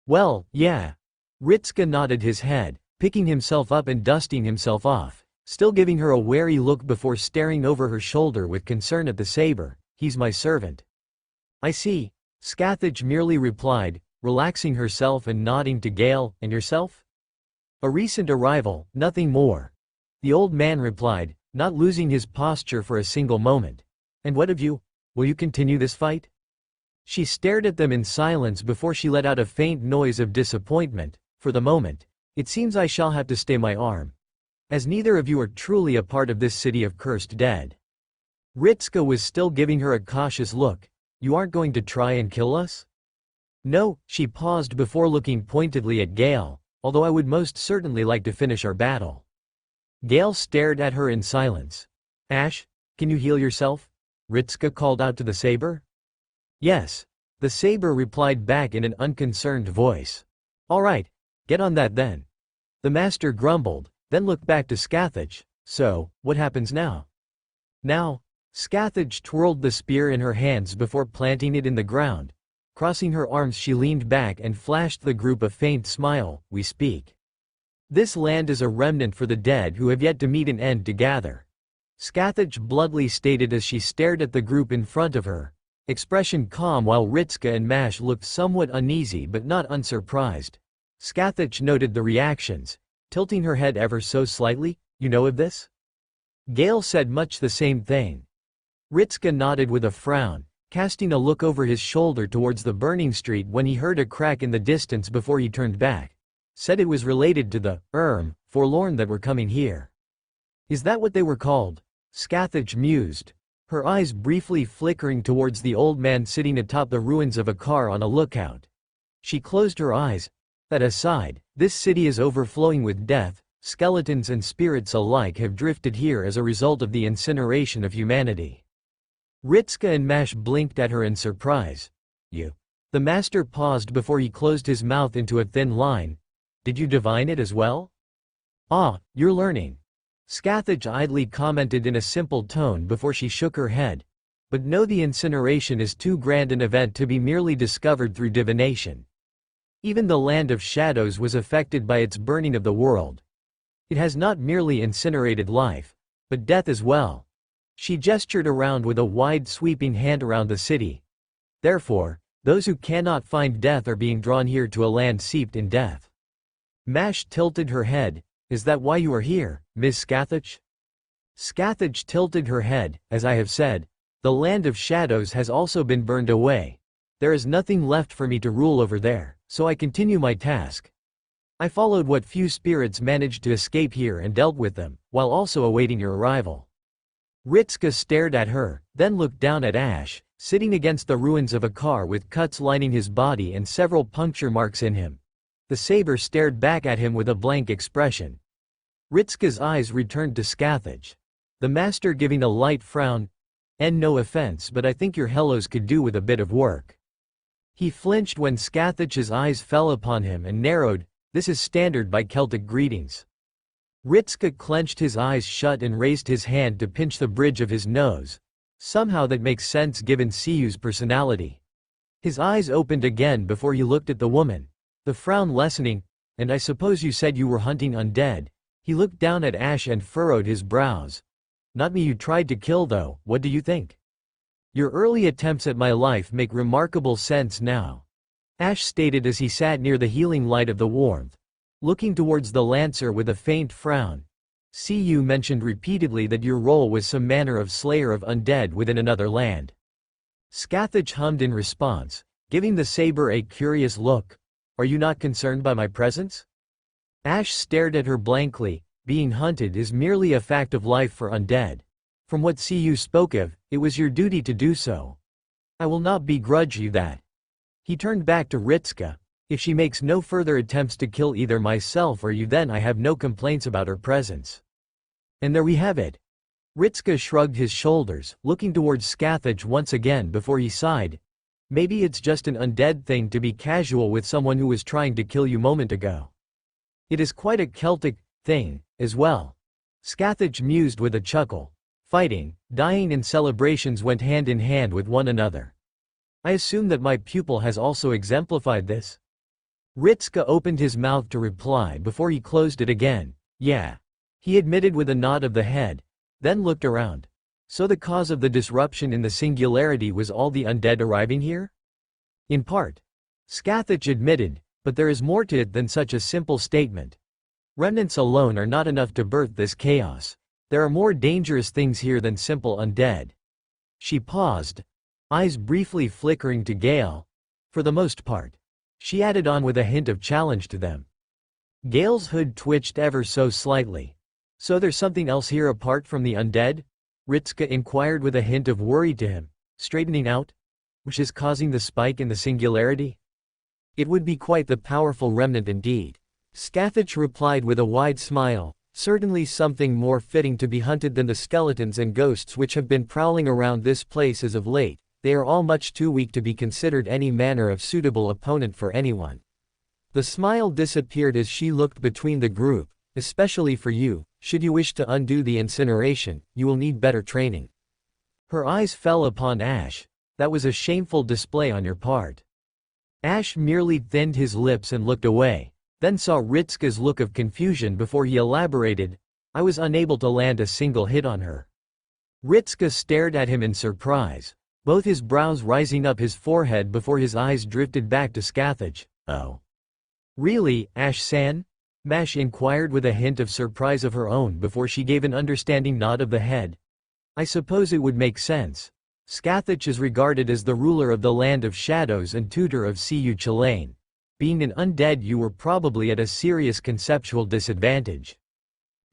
Well, yeah. Ritsuka nodded his head, picking himself up and dusting himself off, still giving her a wary look before staring over her shoulder with concern at the saber. He's my servant. I see. Scathach merely replied, relaxing herself and nodding to Gale. And yourself? A recent arrival, nothing more. The old man replied, not losing his posture for a single moment. And what of you? Will you continue this fight? She stared at them in silence before she let out a faint noise of disappointment. For the moment, it seems I shall have to stay my arm. As neither of you are truly a part of this city of cursed dead. Ritsuka was still giving her a cautious look. You aren't going to try and kill us? No, she paused before looking pointedly at Gale, although I would most certainly like to finish our battle. Gale stared at her in silence. Ash, can you heal yourself? Ritsuka called out to the saber. Yes. The saber replied back in an unconcerned voice. All right, get on that then. The master grumbled, then looked back to Scathach. So, what happens now? Now, Scathach twirled the spear in her hands before planting it in the ground. Crossing her arms she leaned back and flashed the group a faint smile. We speak. This land is a remnant for the dead who have yet to meet an end to gather. Scathach bluntly stated as she stared at the group in front of her, expression calm while Ritsuka and Mash looked somewhat uneasy but not unsurprised. Scathach noted the reactions, tilting her head ever so slightly. You know of this? Gale said much the same thing. Ritsuka nodded with a frown, casting a look over his shoulder towards the burning street when he heard a crack in the distance before he turned back. Said it was related to the forlorn that were coming here. Is that what they were called? Scathach mused, her eyes briefly flickering towards the old man sitting atop the ruins of a car on a lookout. She closed her eyes. That aside, this city is overflowing with death. Skeletons and spirits alike have drifted here as a result of the incineration of humanity. Ritsuka and Mash blinked at her in surprise. You. The master paused before he closed his mouth into a thin line. Did you divine it as well? Ah, you're learning. Scathach idly commented in a simple tone before she shook her head. But no, the incineration is too grand an event to be merely discovered through divination. Even the land of shadows was affected by its burning of the world. It has not merely incinerated life, but death as well. She gestured around with a wide sweeping hand around the city. Therefore, those who cannot find death are being drawn here to a land steeped in death. Mash tilted her head. Is that why you are here, Miss Scathach? Scathach tilted her head. As I have said, the land of shadows has also been burned away. There is nothing left for me to rule over there, so I continue my task. I followed what few spirits managed to escape here and dealt with them, while also awaiting your arrival. Ritsuka stared at her, then looked down at Ash, sitting against the ruins of a car with cuts lining his body and several puncture marks in him. The saber stared back at him with a blank expression. Ritsuka's eyes returned to Scathach. The master giving a light frown. And no offense, but I think your hellos could do with a bit of work. He flinched when Scathach's eyes fell upon him and narrowed. This is standard by Celtic greetings. Ritsuka clenched his eyes shut and raised his hand to pinch the bridge of his nose. Somehow that makes sense given Siyu's personality. His eyes opened again before he looked at the woman, the frown lessening. And I suppose you said you were hunting undead. He looked down at Ash and furrowed his brows. Not me you tried to kill though, what do you think? Your early attempts at my life make remarkable sense now. Ash stated as he sat near the healing light of the warmth, looking towards the lancer with a faint frown. CU mentioned repeatedly that your role was some manner of slayer of undead within another land. Scathach hummed in response, giving the saber a curious look. Are you not concerned by my presence? Ash stared at her blankly. Being hunted is merely a fact of life for undead. From what CU spoke of, it was your duty to do so. I will not begrudge you that. He turned back to Ritska. If she makes no further attempts to kill either myself or you, then I have no complaints about her presence. And there we have it. Ritska shrugged his shoulders, looking towards Scathach once again before he sighed. Maybe it's just an undead thing to be casual with someone who was trying to kill you moment ago. It is quite a Celtic thing, as well. Scathach mused with a chuckle. Fighting, dying and celebrations went hand in hand with one another. I assume that my pupil has also exemplified this. Ritska opened his mouth to reply before he closed it again. Yeah. He admitted with a nod of the head, then looked around. So the cause of the disruption in the Singularity was all the undead arriving here? In part. Scathach admitted, but there is more to it than such a simple statement. Remnants alone are not enough to birth this chaos. There are more dangerous things here than simple undead. She paused, eyes briefly flickering to Gale. For the most part. She added on with a hint of challenge to them. Gale's hood twitched ever so slightly. So there's something else here apart from the undead? Ritska inquired with a hint of worry to him, straightening out. Which is causing the spike in the Singularity? It would be quite the powerful remnant indeed. Scathach replied with a wide smile. Certainly something more fitting to be hunted than the skeletons and ghosts which have been prowling around this place as of late. They are all much too weak to be considered any manner of suitable opponent for anyone. The smile disappeared as she looked between the group. Especially for you, should you wish to undo the incineration, you will need better training. Her eyes fell upon Ash. That was a shameful display on your part. Ash merely thinned his lips and looked away, then saw Ritska's look of confusion before he elaborated. I was unable to land a single hit on her. Ritska stared at him in surprise, both his brows rising up his forehead before his eyes drifted back to Scathach. Oh. Really, Ash-san? Mash inquired with a hint of surprise of her own before she gave an understanding nod of the head. I suppose it would make sense. Scathach is regarded as the ruler of the Land of Shadows and tutor of Cu Chilane. Being an undead, you were probably at a serious conceptual disadvantage.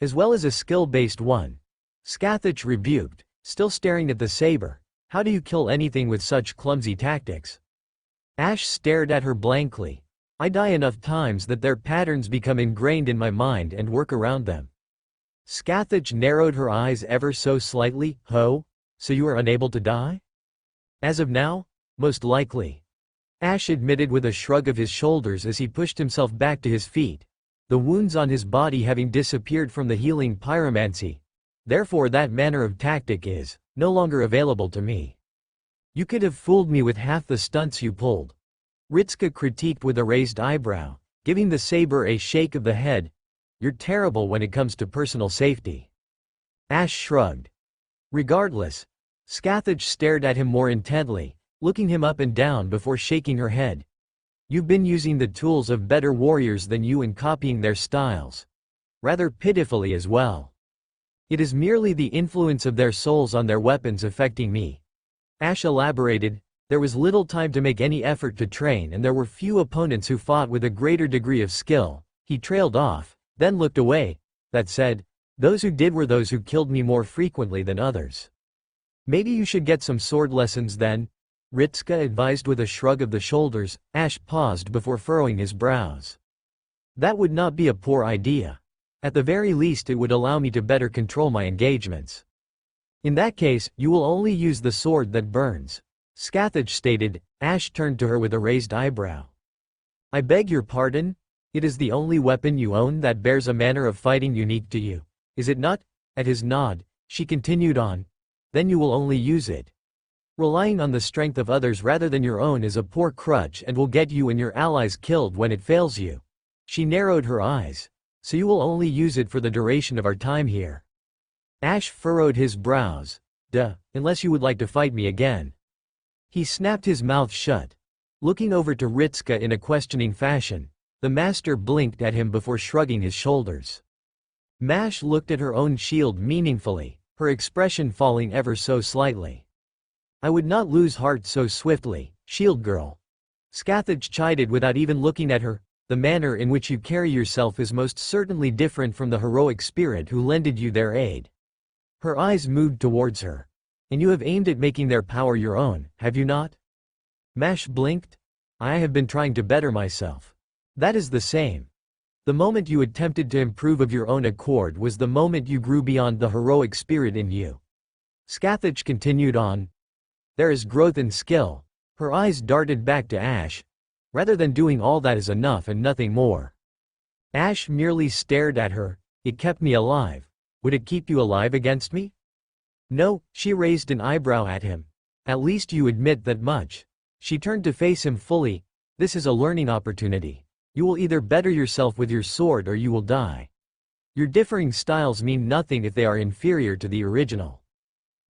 As well as a skill-based one. Scathach rebuked, still staring at the saber. How do you kill anything with such clumsy tactics? Ash stared at her blankly. I die enough times that their patterns become ingrained in my mind and work around them. Scathach narrowed her eyes ever so slightly. Ho? So you are unable to die? As of now? Most likely. Ash admitted with a shrug of his shoulders as he pushed himself back to his feet, the wounds on his body having disappeared from the healing pyromancy. Therefore that manner of tactic is no longer available to me. You could have fooled me with half the stunts you pulled. Ritska critiqued with a raised eyebrow, giving the saber a shake of the head. You're terrible when it comes to personal safety. Ash shrugged. Regardless. Scathach stared at him more intently, looking him up and down before shaking her head. You've been using the tools of better warriors than you and copying their styles. Rather pitifully as well. It is merely the influence of their souls on their weapons affecting me. Ash elaborated. There was little time to make any effort to train and there were few opponents who fought with a greater degree of skill. He trailed off, then looked away. That said, those who did were those who killed me more frequently than others. Maybe you should get some sword lessons then, Ritska advised with a shrug of the shoulders. Ash paused before furrowing his brows. That would not be a poor idea. At the very least it would allow me to better control my engagements. In that case, you will only use the sword that burns. Scathach stated. Ash turned to her with a raised eyebrow. I beg your pardon? It is the only weapon you own that bears a manner of fighting unique to you, is it not? At his nod, she continued on. Then you will only use it. Relying on the strength of others rather than your own is a poor crutch and will get you and your allies killed when it fails you. She narrowed her eyes. So you will only use it for the duration of our time here. Ash furrowed his brows. Duh, unless you would like to fight me again. He snapped his mouth shut. Looking over to Ritska in a questioning fashion, the master blinked at him before shrugging his shoulders. Mash looked at her own shield meaningfully, her expression falling ever so slightly. I would not lose heart so swiftly, shield girl. Scathach chided without even looking at her. The manner in which you carry yourself is most certainly different from the heroic spirit who lended you their aid. Her eyes moved towards her. And you have aimed at making their power your own, have you not? Mash blinked. I have been trying to better myself. That is the same. The moment you attempted to improve of your own accord was the moment you grew beyond the heroic spirit in you. Scathach continued on. There is growth in skill. Her eyes darted back to Ash. Rather than doing all that is enough and nothing more. Ash merely stared at her. It kept me alive. Would it keep you alive against me? No, she raised an eyebrow at him. At least you admit that much. She turned to face him fully. This is a learning opportunity. You will either better yourself with your sword or you will die. Your differing styles mean nothing if they are inferior to the original.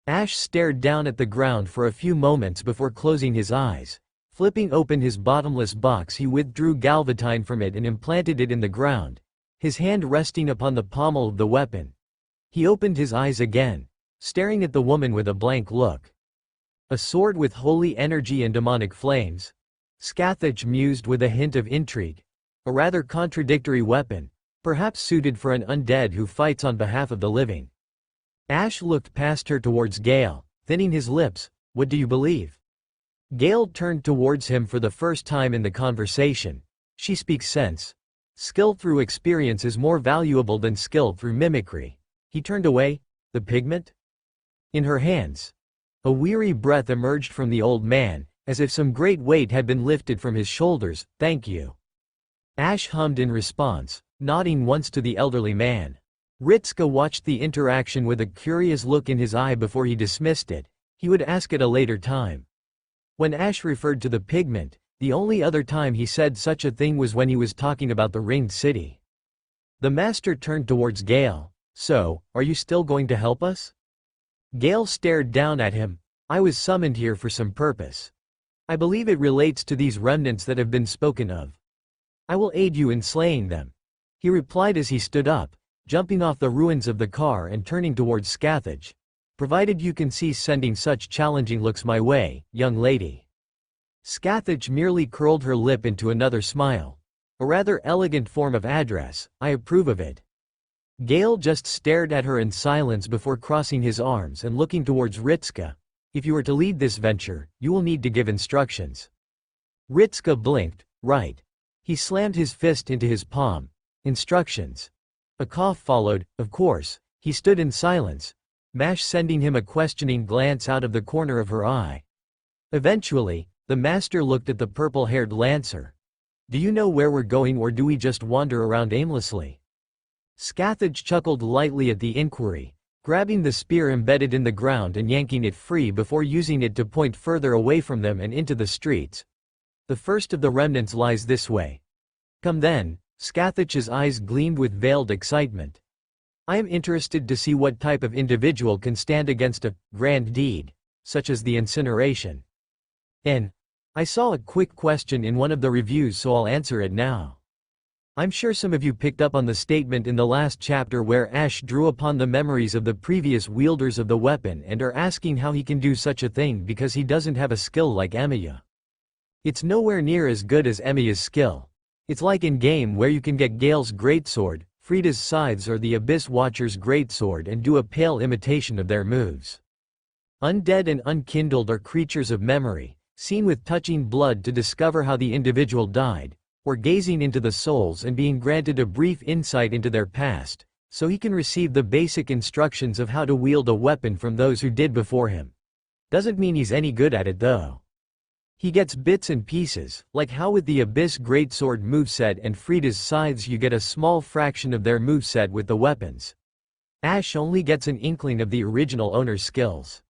Ash stared down at the ground for a few moments before closing his eyes. Flipping open his bottomless box, he withdrew galvatine from it and implanted it in the ground, his hand resting upon the pommel of the weapon. He opened his eyes again, staring at the woman with a blank look. A sword with holy energy and demonic flames? Scathach mused with a hint of intrigue. A rather contradictory weapon, perhaps suited for an undead who fights on behalf of the living. Ash looked past her towards Gale, thinning his lips. What do you believe? Gale turned towards him for the first time in the conversation. She speaks sense. Skill through experience is more valuable than skill through mimicry. He turned away. The pigment? In her hands. A weary breath emerged from the old man, as if some great weight had been lifted from his shoulders. Thank you. Ash hummed in response, nodding once to the elderly man. Ritska watched the interaction with a curious look in his eye before he dismissed it. He would ask at a later time. When Ash referred to the pigment, the only other time he said such a thing was when he was talking about the ringed city. The master turned towards Gale. So, are you still going to help us? Gale stared down at him. I was summoned here for some purpose. I believe it relates to these remnants that have been spoken of. I will aid you in slaying them. He replied as he stood up, jumping off the ruins of the car and turning towards Scathach. Provided you can cease sending such challenging looks my way, young lady. Scathach merely curled her lip into another smile. A rather elegant form of address, I approve of it. Gale just stared at her in silence before crossing his arms and looking towards Ritska. If you are to lead this venture, you will need to give instructions. Ritska blinked. Right. He slammed his fist into his palm. Instructions. A cough followed. Of course. He stood in silence, Mash sending him a questioning glance out of the corner of her eye. Eventually, the master looked at the purple-haired lancer. Do you know where we're going, or do we just wander around aimlessly? Scathach chuckled lightly at the inquiry, grabbing the spear embedded in the ground and yanking it free before using it to point further away from them and into the streets. The first of the remnants lies this way. Come then. Scathach's eyes gleamed with veiled excitement. I am interested to see what type of individual can stand against a grand deed, such as the incineration. I saw a quick question in one of the reviews, so I'll answer it now. I'm sure some of you picked up on the statement in the last chapter where Ash drew upon the memories of the previous wielders of the weapon and are asking how he can do such a thing because he doesn't have a skill like Emiya. It's nowhere near as good as Emiya's skill. It's like in game where you can get Gale's greatsword, Frida's scythes, or the Abyss Watcher's greatsword and do a pale imitation of their moves. Undead and unkindled are creatures of memory, seen with touching blood to discover how the individual died, or gazing into the souls and being granted a brief insight into their past, so he can receive the basic instructions of how to wield a weapon from those who did before him. Doesn't mean he's any good at it though. He gets bits and pieces, like how with the Abyss Greatsword moveset and Frida's scythes you get a small fraction of their moveset with the weapons. Ash only gets an inkling of the original owner's skills.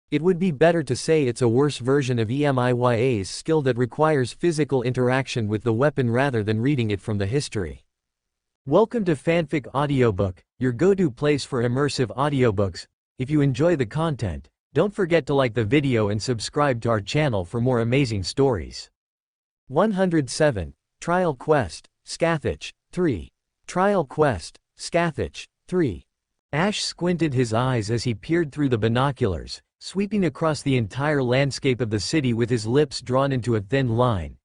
It would be better to say it's a worse version of Emiya's skill that requires physical interaction with the weapon rather than reading it from the history. Welcome to Fanfic Audiobook, your go-to place for immersive audiobooks. If you enjoy the content, don't forget to like the video and subscribe to our channel for more amazing stories. 107. Trial Quest, Scathach, 3. Trial Quest, Scathach. 3. Ash squinted his eyes as he peered through the binoculars, sweeping across the entire landscape of the city with his lips drawn into a thin line.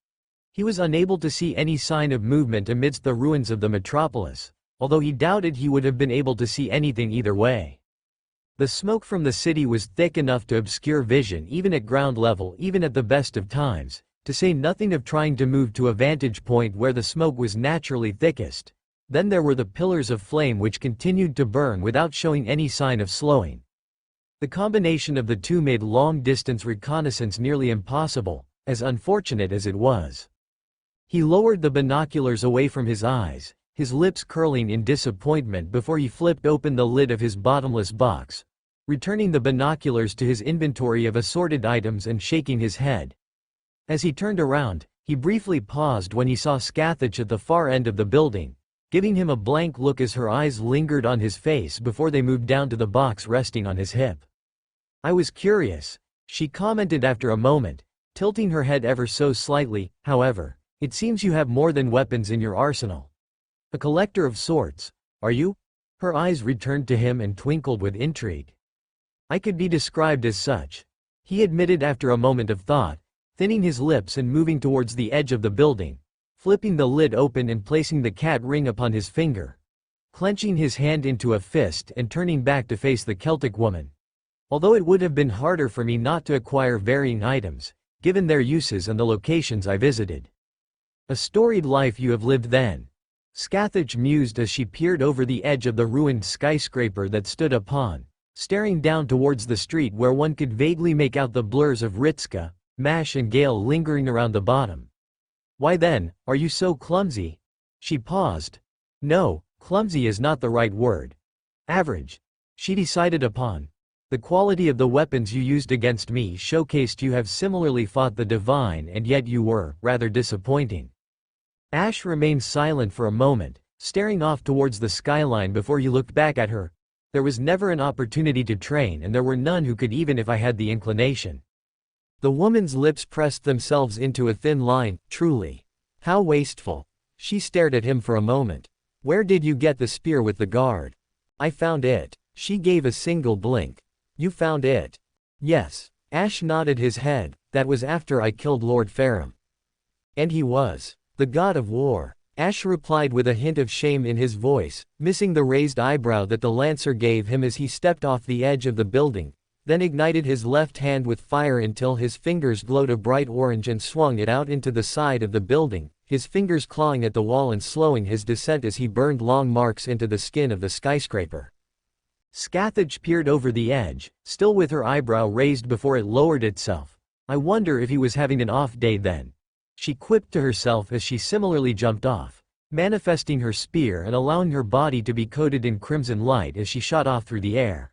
He was unable to see any sign of movement amidst the ruins of the metropolis, although he doubted he would have been able to see anything either way. The smoke from the city was thick enough to obscure vision even at ground level, even at the best of times, to say nothing of trying to move to a vantage point where the smoke was naturally thickest. Then there were the pillars of flame which continued to burn without showing any sign of slowing. The combination of the two made long-distance reconnaissance nearly impossible, as unfortunate as it was. He lowered the binoculars away from his eyes, his lips curling in disappointment before he flipped open the lid of his bottomless box, returning the binoculars to his inventory of assorted items and shaking his head. As he turned around, he briefly paused when he saw Scathach at the far end of the building, giving him a blank look as her eyes lingered on his face before they moved down to the box resting on his hip. "I was curious," she commented after a moment, tilting her head ever so slightly. "However, it seems you have more than weapons in your arsenal. A collector of sorts, are you?" Her eyes returned to him and twinkled with intrigue. "I could be described as such," he admitted after a moment of thought, thinning his lips and moving towards the edge of the building, flipping the lid open and placing the cat ring upon his finger, clenching his hand into a fist and turning back to face the Celtic woman. "Although it would have been harder for me not to acquire varying items, given their uses and the locations I visited." "A storied life you have lived then," Scathach mused as she peered over the edge of the ruined skyscraper that stood upon, staring down towards the street where one could vaguely make out the blurs of Ritska, Mash and Gale lingering around the bottom. "Why then, are you so clumsy?" She paused. "No, clumsy is not the right word. Average," she decided upon. "The quality of the weapons you used against me showcased you have similarly fought the divine, and yet you were rather disappointing." Ash remained silent for a moment, staring off towards the skyline before he looked back at her. "There was never an opportunity to train, and there were none who could, even if I had the inclination." The woman's lips pressed themselves into a thin line. "Truly. How wasteful." She stared at him for a moment. "Where did you get the spear with the guard?" "I found it." She gave a single blink. "You found it?" "Yes." Ash nodded his head. "That was after I killed Lord Farum." "And he was the god of war," Ash replied with a hint of shame in his voice, missing the raised eyebrow that the lancer gave him as he stepped off the edge of the building, then ignited his left hand with fire until his fingers glowed a bright orange and swung it out into the side of the building, his fingers clawing at the wall and slowing his descent as he burned long marks into the skin of the skyscraper. Scathach peered over the edge, still with her eyebrow raised before it lowered itself. "I wonder if he was having an off day then," she quipped to herself as she similarly jumped off, manifesting her spear and allowing her body to be coated in crimson light as she shot off through the air.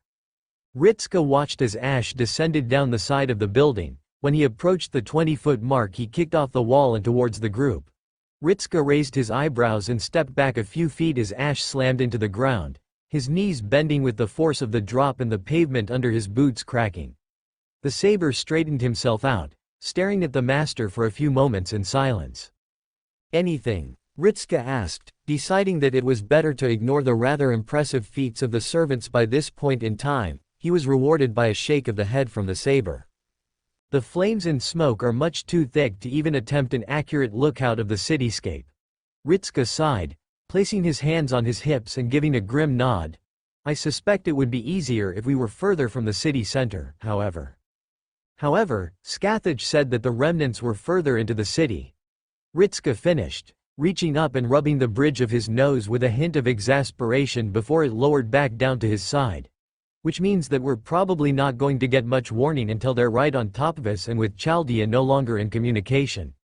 Ritska watched as Ash descended down the side of the building. When he approached the 20-foot mark, he kicked off the wall and towards the group. Ritska raised his eyebrows and stepped back a few feet as Ash slammed into the ground, his knees bending with the force of the drop and the pavement under his boots cracking. The saber straightened himself out, staring at the master for a few moments in silence. "Anything?" Ritska asked, deciding that it was better to ignore the rather impressive feats of the servants by this point in time. He was rewarded by a shake of the head from the saber. "The flames and smoke are much too thick to even attempt an accurate lookout of the cityscape." Ritska sighed, placing his hands on his hips and giving a grim nod. "I suspect it would be easier if we were further from the city center, however." Scathach said that the remnants were further into the city. Ritska finished, reaching up and rubbing the bridge of his nose with a hint of exasperation before it lowered back down to his side. "Which means that we're probably not going to get much warning until they're right on top of us and with Chaldea no longer in communication."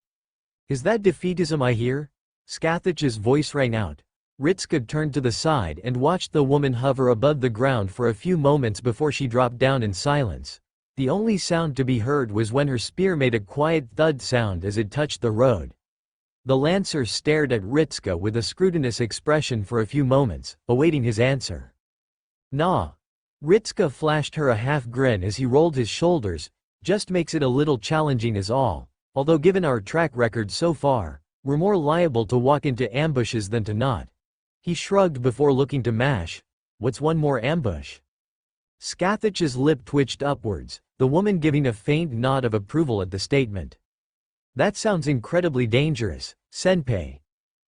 "Is that defeatism I hear?" Scathach's voice rang out. Ritska turned to the side and watched the woman hover above the ground for a few moments before she dropped down in silence. The only sound to be heard was when her spear made a quiet thud sound as it touched the road. The lancer stared at Ritska with a scrutinous expression for a few moments, awaiting his answer. "Nah." Ritska flashed her a half grin as he rolled his shoulders. "Just makes it a little challenging is all, although given our track record so far, we're more liable to walk into ambushes than to not." He shrugged before looking to Mash. What's one more ambush? Scathach's lip twitched upwards, the woman giving a faint nod of approval at the statement. That sounds incredibly dangerous, Senpai.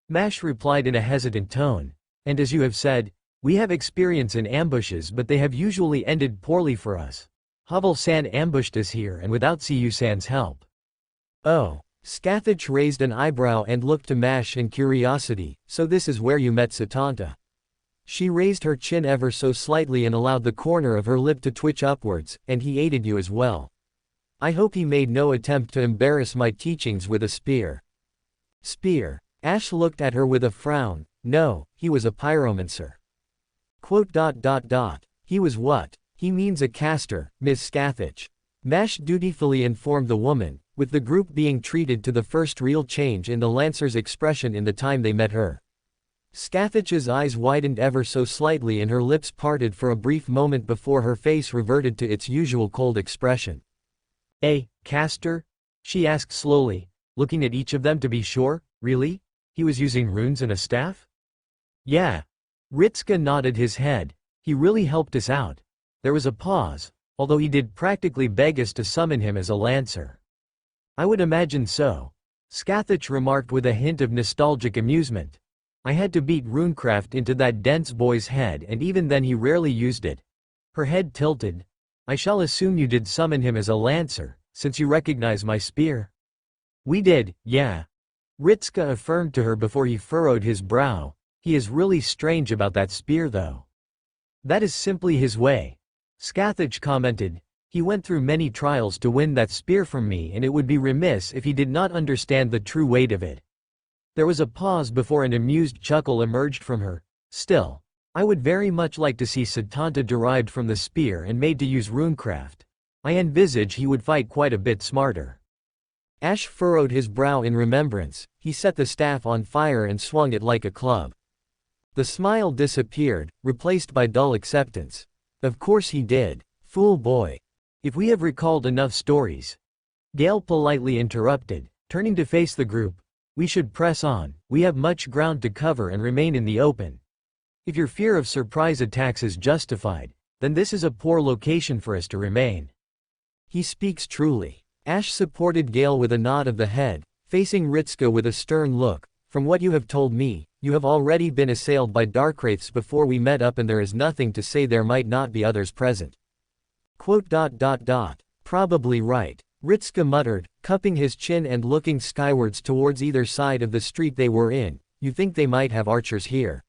Mash replied in a hesitant tone. And as you have said, we have experience in ambushes, but they have usually ended poorly for us. Hovel-san ambushed us here and without Siyu-san's help. Oh. Scathach raised an eyebrow and looked to Mash in curiosity. So this is where you met Satanta. She raised her chin ever so slightly and allowed the corner of her lip to twitch upwards, and he aided you as well. I hope he made no attempt to embarrass my teachings with a spear. Spear. Ash looked at her with a frown. No, he was a pyromancer. He was what? He means a caster, Miss Scathach. Mash dutifully informed the woman, with the group being treated to the first real change in the Lancer's expression in the time they met her. Scathach's eyes widened ever so slightly and her lips parted for a brief moment before her face reverted to its usual cold expression. A caster? She asked slowly, looking at each of them to be sure. Really? He was using runes and a staff? Yeah. Ritsuka nodded his head. He really helped us out. There was a pause, although he did practically beg us to summon him as a lancer. I would imagine so. Scathach remarked with a hint of nostalgic amusement. I had to beat runecraft into that dense boy's head and even then he rarely used it. Her head tilted. I shall assume you did summon him as a lancer, since you recognize my spear. We did, yeah. Ritsuka affirmed to her before he furrowed his brow. He is really strange about that spear though. That is simply his way. Scathach commented. He went through many trials to win that spear from me and it would be remiss if he did not understand the true weight of it. There was a pause before an amused chuckle emerged from her. Still, I would very much like to see Satanta derived from the spear and made to use runecraft. I envisage he would fight quite a bit smarter. Ash furrowed his brow in remembrance. He set the staff on fire and swung it like a club. The smile disappeared, replaced by dull acceptance. Of course he did. Fool boy. If we have recalled enough stories. Gale politely interrupted, turning to face the group. We should press on, we have much ground to cover and remain in the open. If your fear of surprise attacks is justified, then this is a poor location for us to remain. He speaks truly. Ash supported Gale with a nod of the head, facing Ritsuka with a stern look. From what you have told me, you have already been assailed by Darkwraiths before we met up and there is nothing to say there might not be others present. Probably right. Ritsuka muttered, cupping his chin and looking skywards towards either side of the street they were in. You think they might have archers here?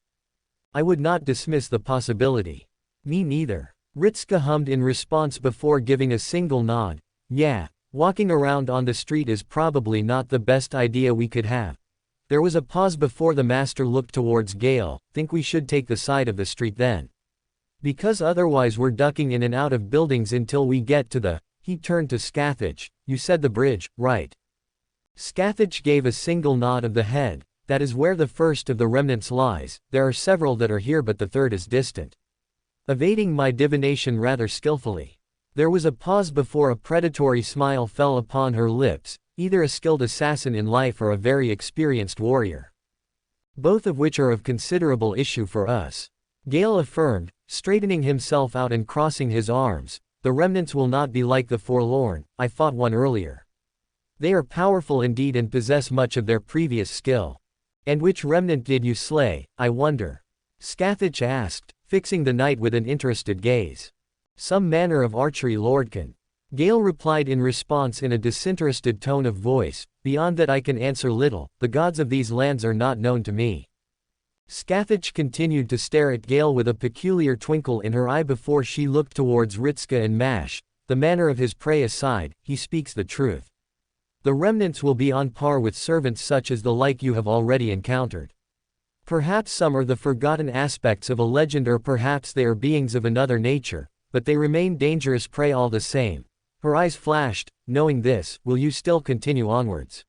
I would not dismiss the possibility. Me neither. Ritsuka hummed in response before giving a single nod. Yeah, walking around on the street is probably not the best idea we could have. There was a pause before the master looked towards Gale. Think we should take the side of the street then? Because otherwise we're ducking in and out of buildings until we get to the... He turned to Scathach. You said the bridge, right? Scathach gave a single nod of the head. That is where the first of the remnants lies. There are several that are here but the third is distant. Evading my divination rather skillfully. There was a pause before a predatory smile fell upon her lips, either a skilled assassin in life or a very experienced warrior. Both of which are of considerable issue for us. Gale affirmed, straightening himself out and crossing his arms. The remnants will not be like the forlorn. I fought one earlier. They are powerful indeed and possess much of their previous skill. And which remnant did you slay, I wonder? Scathach asked, fixing the knight with an interested gaze. Some manner of archery lordkin. Gale replied in response in a disinterested tone of voice. Beyond that I can answer little. The gods of these lands are not known to me. Scathach continued to stare at Gale with a peculiar twinkle in her eye before she looked towards Ritsuka and Mash. The manner of his prey aside, he speaks the truth. The remnants will be on par with servants such as the like you have already encountered. Perhaps some are the forgotten aspects of a legend or perhaps they are beings of another nature, but they remain dangerous prey all the same. Her eyes flashed. Knowing this, will you still continue onwards?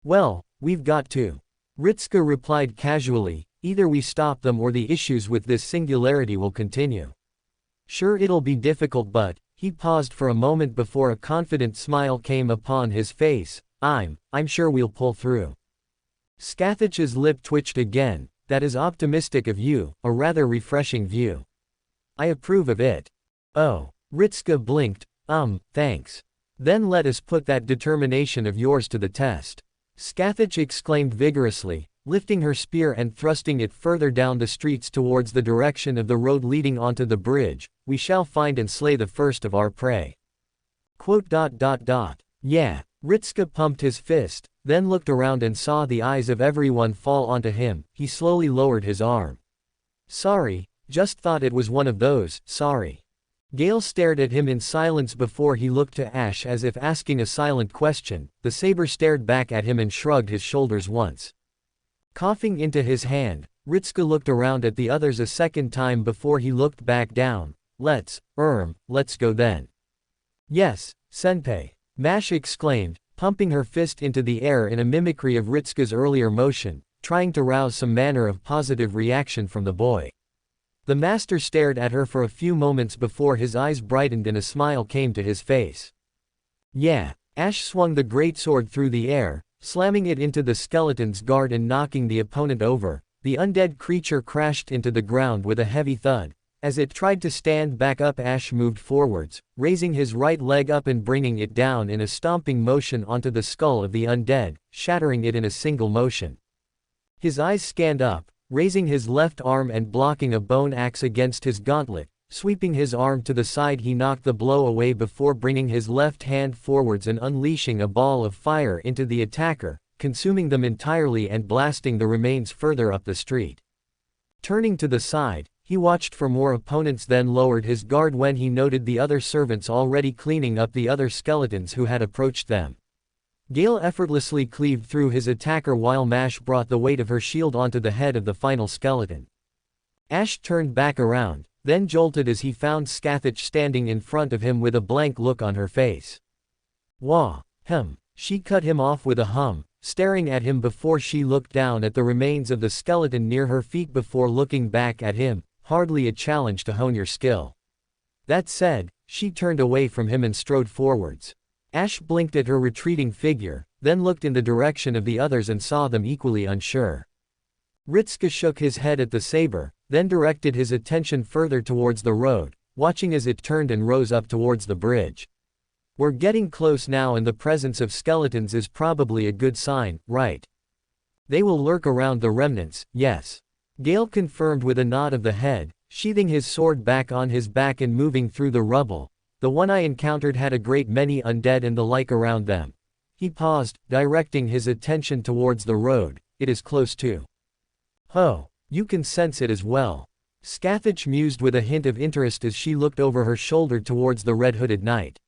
Well, we've got to. Ritsuka replied casually. Either we stop them or the issues with this singularity will continue. Sure, it'll be difficult, but... He paused for a moment before a confident smile came upon his face. I'm sure we'll pull through. Scathach's lip twitched again. that is optimistic of you, a rather refreshing view. I approve of it. Oh. Ritska blinked, thanks. Then let us put that determination of yours to the test. Scathach exclaimed vigorously, lifting her spear and thrusting it further down the streets towards the direction of the road leading onto the bridge. We shall find and slay the first of our prey. Yeah. Ritska pumped his fist, then looked around and saw the eyes of everyone fall onto him. He slowly lowered his arm. Sorry, just thought it was one of those, sorry. Gale stared at him in silence before he looked to Ash as if asking a silent question. The saber stared back at him and shrugged his shoulders once. Coughing into his hand, Ritska looked around at the others a second time before he looked back down. Let's go then. Yes, senpai. Mash exclaimed, pumping her fist into the air in a mimicry of Ritska's earlier motion, trying to rouse some manner of positive reaction from the boy. The master stared at her for a few moments before his eyes brightened and a smile came to his face. Yeah. Ash swung the greatsword through the air, slamming it into the skeleton's guard and knocking the opponent over. The undead creature crashed into the ground with a heavy thud. As it tried to stand back up, Ash moved forwards, raising his right leg up and bringing it down in a stomping motion onto the skull of the undead, shattering it in a single motion. His eyes scanned up, raising his left arm and blocking a bone axe against his gauntlet. Sweeping his arm to the side, he knocked the blow away before bringing his left hand forwards and unleashing a ball of fire into the attacker, consuming them entirely and blasting the remains further up the street. Turning to the side, he watched for more opponents, then lowered his guard when he noted the other servants already cleaning up the other skeletons who had approached them. Gale effortlessly cleaved through his attacker while Mash brought the weight of her shield onto the head of the final skeleton. Ash turned back around, then jolted as he found Scathach standing in front of him with a blank look on her face. Wah, she cut him off with a hum, staring at him before she looked down at the remains of the skeleton near her feet before looking back at him. Hardly a challenge to hone your skill. That said, she turned away from him and strode forwards. Ash blinked at her retreating figure, then looked in the direction of the others and saw them equally unsure. Ritska shook his head at the saber, then directed his attention further towards the road, watching as it turned and rose up towards the bridge. We're getting close now, and the presence of skeletons is probably a good sign, right? They will lurk around the remnants, yes. Gale confirmed with a nod of the head, sheathing his sword back on his back and moving through the rubble. The one I encountered had a great many undead and the like around them. He paused, directing his attention towards the road. It is close too. Oh, you can sense it as well. Scathach mused with a hint of interest as she looked over her shoulder towards the red-hooded knight.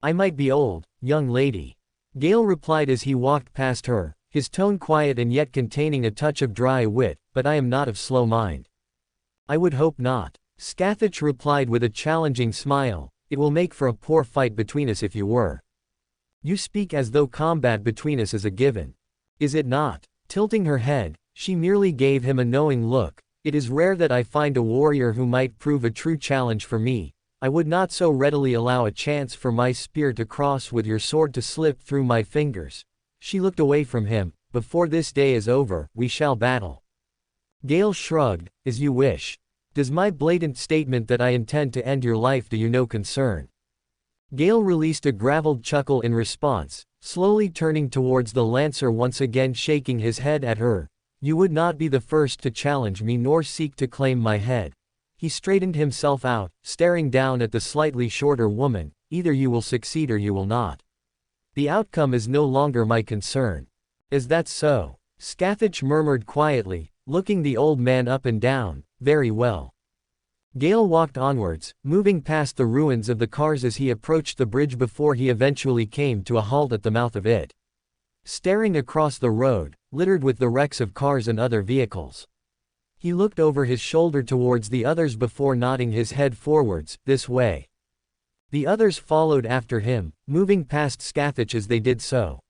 I might be old, young lady. Gale replied as he walked past her, his tone quiet and yet containing a touch of dry wit, but I am not of slow mind. I would hope not. Scathach replied with a challenging smile. It will make for a poor fight between us if you were. You speak as though combat between us is a given. Is it not? Tilting her head, she merely gave him a knowing look. It is rare that I find a warrior who might prove a true challenge for me. I would not so readily allow a chance for my spear to cross with your sword to slip through my fingers. She looked away from him. Before this day is over, we shall battle. Gale shrugged, as you wish. Does my blatant statement that I intend to end your life do you no concern? Gale released a graveled chuckle in response, slowly turning towards the lancer once again, shaking his head at her. You would not be the first to challenge me nor seek to claim my head. He straightened himself out, staring down at the slightly shorter woman. Either you will succeed or you will not. The outcome is no longer my concern. Is that so? Scathach murmured quietly, looking the old man up and down. Very well. Gale walked onwards, moving past the ruins of the cars as he approached the bridge before he eventually came to a halt at the mouth of it. Staring across the road, littered with the wrecks of cars and other vehicles. He looked over his shoulder towards the others before nodding his head forwards, this way. The others followed after him, moving past Scathach as they did so.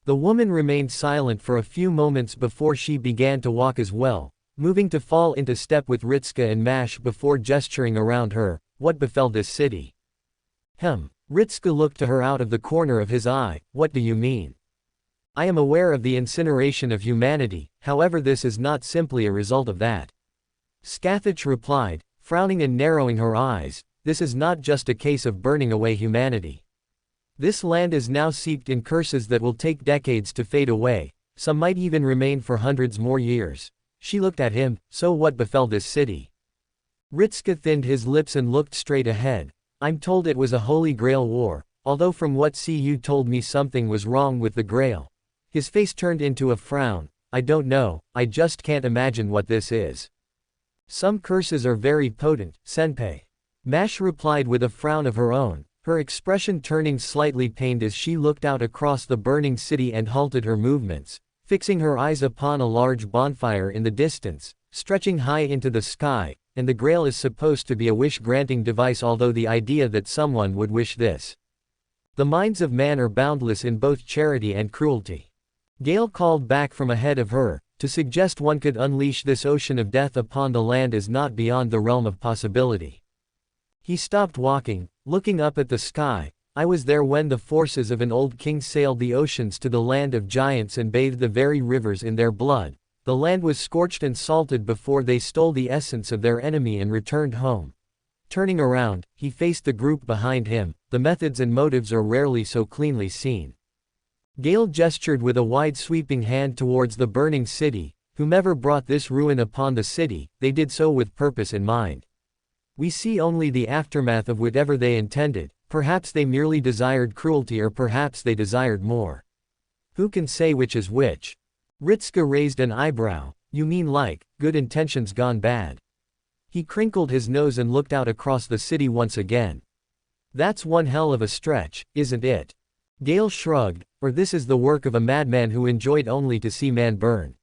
The woman remained silent for a few moments before she began to walk as well, moving to fall into step with Ritska and Mash before gesturing around her. What befell this city? Ritska looked to her out of the corner of his eye. What do you mean? I am aware of the incineration of humanity, however this is not simply a result of that. Scathach replied, frowning and narrowing her eyes, this is not just a case of burning away humanity. This land is now steeped in curses that will take decades to fade away, some might even remain for hundreds more years. She looked at him, so what befell this city? Ritska thinned his lips and looked straight ahead. I'm told it was a Holy Grail war, although from what you told me something was wrong with the Grail. His face turned into a frown. I don't know, I just can't imagine what this is. Some curses are very potent, senpai. Mash replied with a frown of her own, her expression turning slightly pained as she looked out across the burning city and halted her movements, fixing her eyes upon a large bonfire in the distance, stretching high into the sky, and the Grail is supposed to be a wish-granting device, although the idea that someone would wish this. The minds of man are boundless in both charity and cruelty. Gale called back from ahead of her, to suggest one could unleash this ocean of death upon the land is not beyond the realm of possibility. He stopped walking, looking up at the sky. I was there when the forces of an old king sailed the oceans to the land of giants and bathed the very rivers in their blood. The land was scorched and salted before they stole the essence of their enemy and returned home. Turning around, he faced the group behind him. The methods and motives are rarely so cleanly seen. Gale gestured with a wide sweeping hand towards the burning city. Whomever brought this ruin upon the city, they did so with purpose in mind. We see only the aftermath of whatever they intended. Perhaps they merely desired cruelty, or perhaps they desired more. Who can say which is which? Ritska raised an eyebrow. You mean like, good intentions gone bad? He crinkled his nose and looked out across the city once again. That's one hell of a stretch, isn't it? Gale shrugged. Or this is the work of a madman who enjoyed only to see man burn.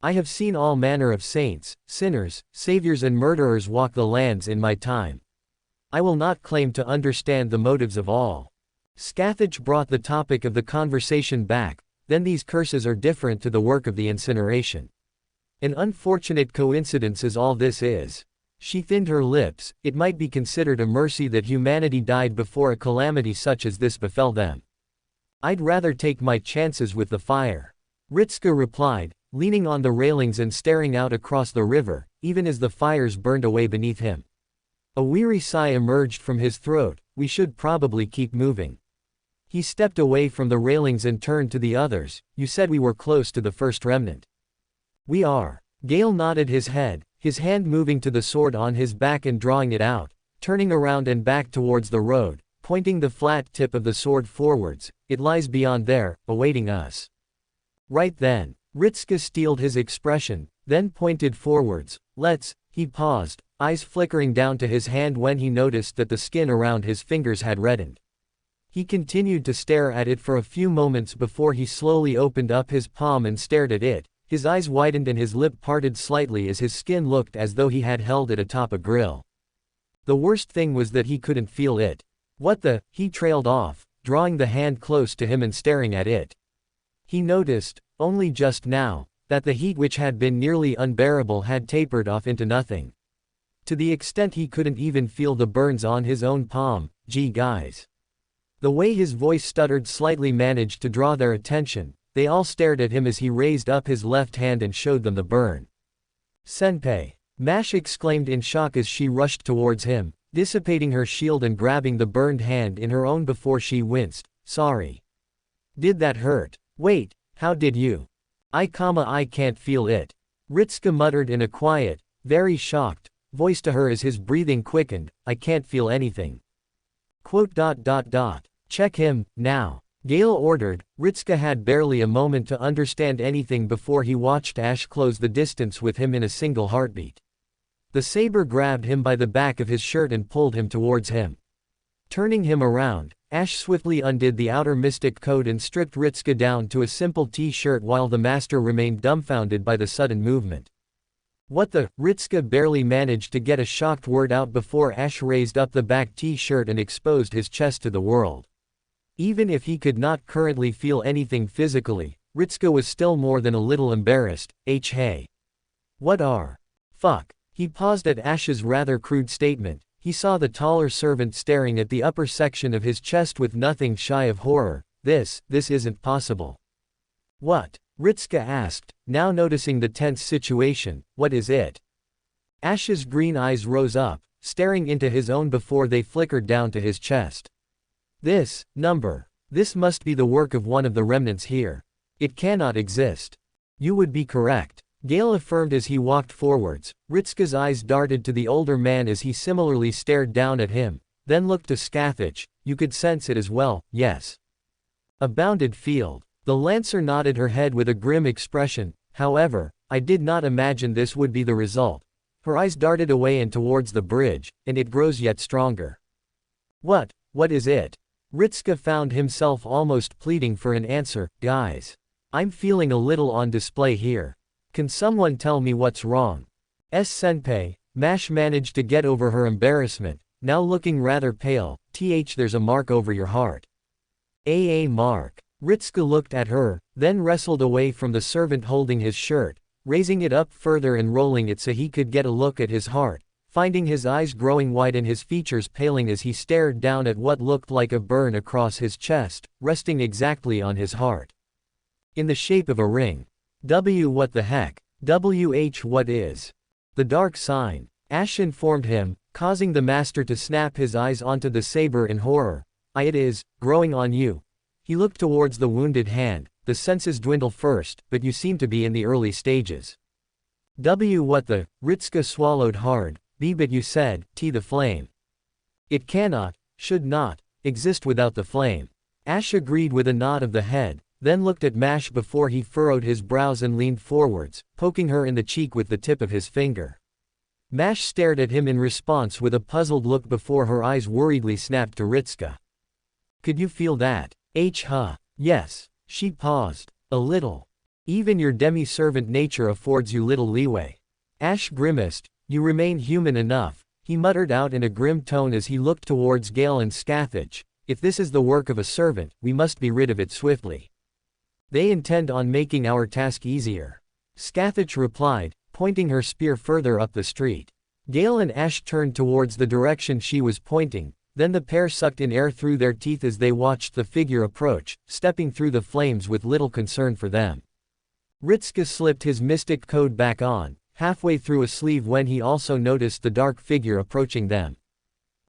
I have seen all manner of saints, sinners, saviors and murderers walk the lands in my time. I will not claim to understand the motives of all. Scathach brought the topic of the conversation back. Then these curses are different to the work of the incineration. An unfortunate coincidence is all this is. She thinned her lips. It might be considered a mercy that humanity died before a calamity such as this befell them. I'd rather take my chances with the fire. Ritska replied, leaning on the railings and staring out across the river, even as the fires burned away beneath him. A weary sigh emerged from his throat. We should probably keep moving. He stepped away from the railings and turned to the others. You said we were close to the first remnant. We are. Gale nodded his head, his hand moving to the sword on his back and drawing it out, turning around and back towards the road, pointing the flat tip of the sword forwards. It lies beyond there, awaiting us. Right then. Ritska steeled his expression, then pointed forwards. Let's. He paused, eyes flickering down to his hand when he noticed that the skin around his fingers had reddened. He continued to stare at it for a few moments before he slowly opened up his palm and stared at it. His eyes widened and his lip parted slightly as his skin looked as though he had held it atop a grill. The worst thing was that he couldn't feel it. What the? He trailed off, drawing the hand close to him and staring at it. He noticed, only just now, that the heat which had been nearly unbearable had tapered off into nothing. To the extent he couldn't even feel the burns on his own palm. Gee guys. The way his voice stuttered slightly managed to draw their attention. They all stared at him as he raised up his left hand and showed them the burn. Senpai. Mash exclaimed in shock as she rushed towards him, dissipating her shield and grabbing the burned hand in her own before she winced. Sorry. Did that hurt? Wait, how did you? I can't feel it. Ritska muttered in a quiet, very shocked voice to her as his breathing quickened. I can't feel anything. Check him, now. Gale ordered. Ritska had barely a moment to understand anything before he watched Ash close the distance with him in a single heartbeat. The saber grabbed him by the back of his shirt and pulled him towards him. Turning him around, Ash swiftly undid the outer mystic coat and stripped Ritska down to a simple t-shirt while the master remained dumbfounded by the sudden movement. What the? Ritska barely managed to get a shocked word out before Ash raised up the back t-shirt and exposed his chest to the world. Even if he could not currently feel anything physically, Ritska was still more than a little embarrassed. Hey. What are? Fuck. He paused at Ash's rather crude statement. He saw the taller servant staring at the upper section of his chest with nothing shy of horror. This isn't possible. What? Ritska asked, now noticing the tense situation. What is it? Ash's green eyes rose up, staring into his own before they flickered down to his chest. This number. This must be the work of one of the remnants here. It cannot exist. You would be correct, Gale affirmed as he walked forwards. Ritska's eyes darted to the older man as he similarly stared down at him, then looked to Scathach. You could sense it as well, yes. A bounded field. The Lancer nodded her head with a grim expression. However, I did not imagine this would be the result. Her eyes darted away and towards the bridge, and it grows yet stronger. What is it? Ritska found himself almost pleading for an answer. Guys. I'm feeling a little on display here. Can someone tell me what's wrong? Senpai, Mash managed to get over her embarrassment, now looking rather pale. There's a mark over your heart. A mark. Ritska looked at her, then wrestled away from the servant holding his shirt, raising it up further and rolling it so he could get a look at his heart, finding his eyes growing wide and his features paling as he stared down at what looked like a burn across his chest, resting exactly on his heart. In the shape of a ring. What the heck? What is? The dark sign. Ash informed him, causing the master to snap his eyes onto the saber in horror. It is, growing on you. He looked towards the wounded hand. The senses dwindle first, but you seem to be in the early stages. What the? Ritska swallowed hard. But you said, the flame. It cannot, should not, exist without the flame. Ash agreed with a nod of the head, then looked at Mash before he furrowed his brows and leaned forwards, poking her in the cheek with the tip of his finger. Mash stared at him in response with a puzzled look before her eyes worriedly snapped to Ritska. Could you feel that? Yes. She paused. A little. Even your demi-servant nature affords you little leeway. Ash grimaced. You remain human enough, he muttered out in a grim tone as he looked towards Gale and Scathach. If this is the work of a servant, we must be rid of it swiftly. They intend on making our task easier. Scathach replied, pointing her spear further up the street. Gale and Ash turned towards the direction she was pointing, then the pair sucked in air through their teeth as they watched the figure approach, stepping through the flames with little concern for them. Ritska slipped his mystic code back on, halfway through a sleeve when he also noticed the dark figure approaching them.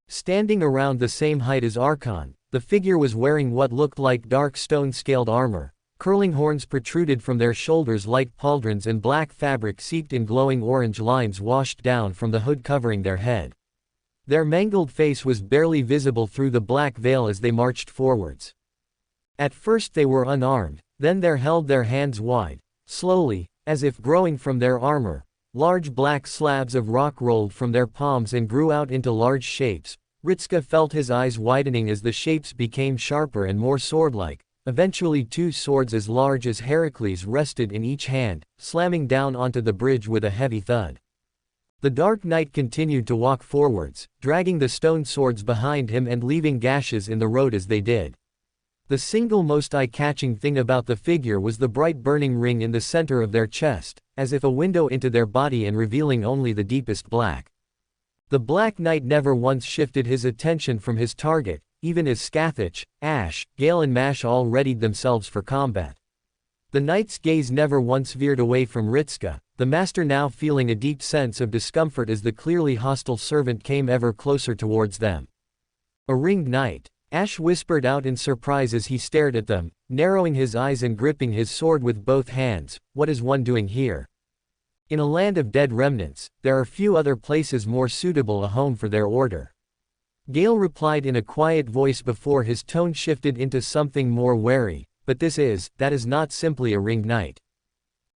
Standing around the same height as Archon, the figure was wearing what looked like dark stone-scaled armor. Curling horns protruded from their shoulders like pauldrons and black fabric seeped in glowing orange lines washed down from the hood covering their head. Their mangled face was barely visible through the black veil as they marched forwards. At first they were unarmed, then they held their hands wide. Slowly, as if growing from their armor, large black slabs of rock rolled from their palms and grew out into large shapes. Ritska felt his eyes widening as the shapes became sharper and more sword-like. Eventually 2 swords as large as Heracles rested in each hand, slamming down onto the bridge with a heavy thud. The Dark Knight continued to walk forwards, dragging the stone swords behind him and leaving gashes in the road as they did. The single most eye-catching thing about the figure was the bright burning ring in the center of their chest, as if a window into their body and revealing only the deepest black. The Black Knight never once shifted his attention from his target, even as Scathach, Ash, Gale and Mash all readied themselves for combat. The knight's gaze never once veered away from Ritska, the master now feeling a deep sense of discomfort as the clearly hostile servant came ever closer towards them. A ringed knight, Ash whispered out in surprise as he stared at them, narrowing his eyes and gripping his sword with both hands. What is one doing here? In a land of dead remnants, there are few other places more suitable a home for their order. Gale replied in a quiet voice before his tone shifted into something more wary, but that is not simply a ringed knight.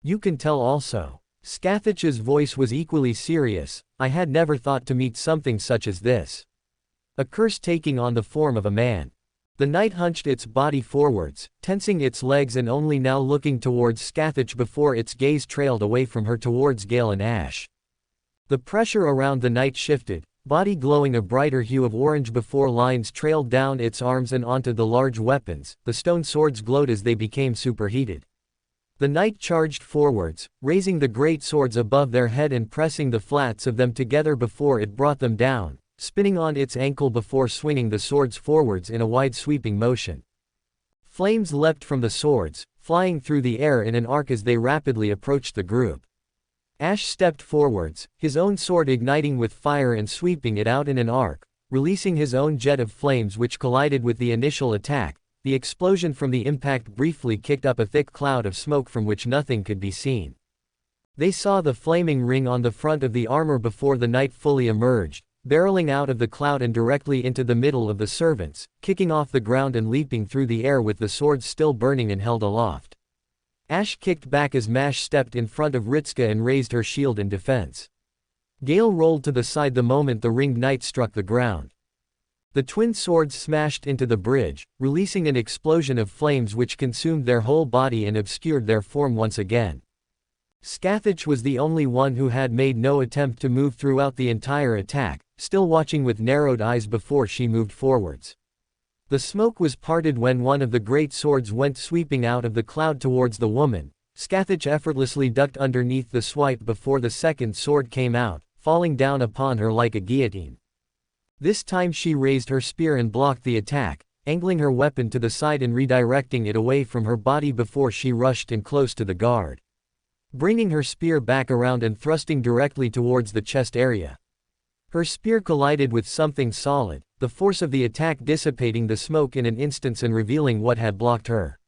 You can tell also. Scathach's voice was equally serious. I had never thought to meet something such as this. A curse taking on the form of a man. The knight hunched its body forwards, tensing its legs and only now looking towards Scathach before its gaze trailed away from her towards Gale and Ash. The pressure around the knight shifted, body glowing a brighter hue of orange before lines trailed down its arms and onto the large weapons. The stone swords glowed as they became superheated. The knight charged forwards, raising the great swords above their head and pressing the flats of them together before it brought them down, spinning on its ankle before swinging the swords forwards in a wide sweeping motion. Flames leapt from the swords, flying through the air in an arc as they rapidly approached the group. Ash stepped forwards, his own sword igniting with fire and sweeping it out in an arc, releasing his own jet of flames which collided with the initial attack. The explosion from the impact briefly kicked up a thick cloud of smoke from which nothing could be seen. They saw the flaming ring on the front of the armor before the knight fully emerged, barreling out of the cloud and directly into the middle of the servants, kicking off the ground and leaping through the air with the sword still burning and held aloft. Ash kicked back as Mash stepped in front of Ritska and raised her shield in defense. Gale rolled to the side the moment the ringed knight struck the ground. The twin swords smashed into the bridge, releasing an explosion of flames which consumed their whole body and obscured their form once again. Scathach was the only one who had made no attempt to move throughout the entire attack, still watching with narrowed eyes before she moved forwards. The smoke was parted when one of the great swords went sweeping out of the cloud towards the woman. Scathach effortlessly ducked underneath the swipe before the second sword came out, falling down upon her like a guillotine. This time she raised her spear and blocked the attack, angling her weapon to the side and redirecting it away from her body before she rushed in close to the guard, bringing her spear back around and thrusting directly towards the chest area. Her spear collided with something solid, the force of the attack dissipating the smoke in an instant and revealing what had blocked her.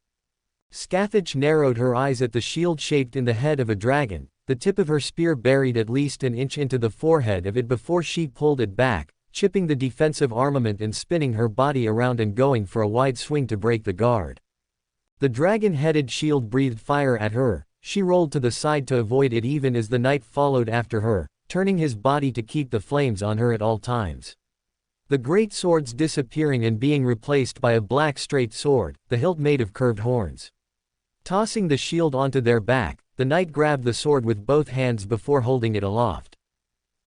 Scathach narrowed her eyes at the shield shaped in the head of a dragon, the tip of her spear buried at least an inch into the forehead of it before she pulled it back, chipping the defensive armament and spinning her body around and going for a wide swing to break the guard. The dragon-headed shield breathed fire at her. She rolled to the side to avoid it even as the knight followed after her, turning his body to keep the flames on her at all times. The great swords disappearing and being replaced by a black straight sword, the hilt made of curved horns. Tossing the shield onto their back, the knight grabbed the sword with both hands before holding it aloft.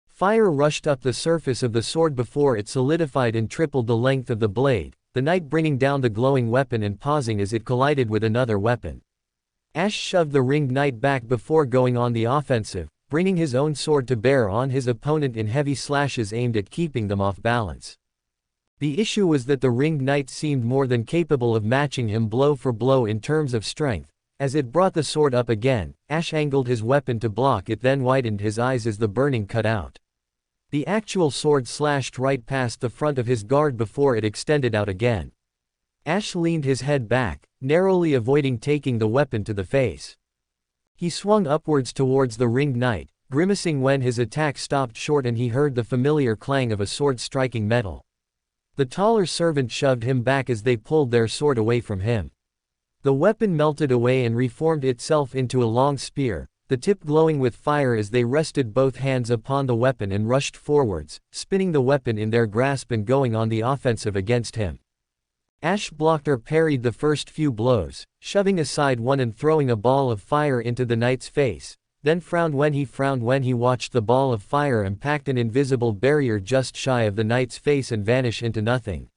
Fire rushed up the surface of the sword before it solidified and tripled the length of the blade, the knight bringing down the glowing weapon and pausing as it collided with another weapon. Ash shoved the ringed knight back before going on the offensive, bringing his own sword to bear on his opponent in heavy slashes aimed at keeping them off balance. The issue was that the ringed knight seemed more than capable of matching him blow for blow in terms of strength. As it brought the sword up again, Ash angled his weapon to block it, then widened his eyes as the burning cut out. The actual sword slashed right past the front of his guard before it extended out again. Ash leaned his head back, narrowly avoiding taking the weapon to the face. He swung upwards towards the ringed knight, grimacing when his attack stopped short and he heard the familiar clang of a sword striking metal. The taller servant shoved him back as they pulled their sword away from him. The weapon melted away and reformed itself into a long spear, the tip glowing with fire as they rested both hands upon the weapon and rushed forwards, spinning the weapon in their grasp and going on the offensive against him. Ash blocked or parried the first few blows, shoving aside one and throwing a ball of fire into the knight's face, then frowned when he watched the ball of fire impact an invisible barrier just shy of the knight's face and vanish into nothing.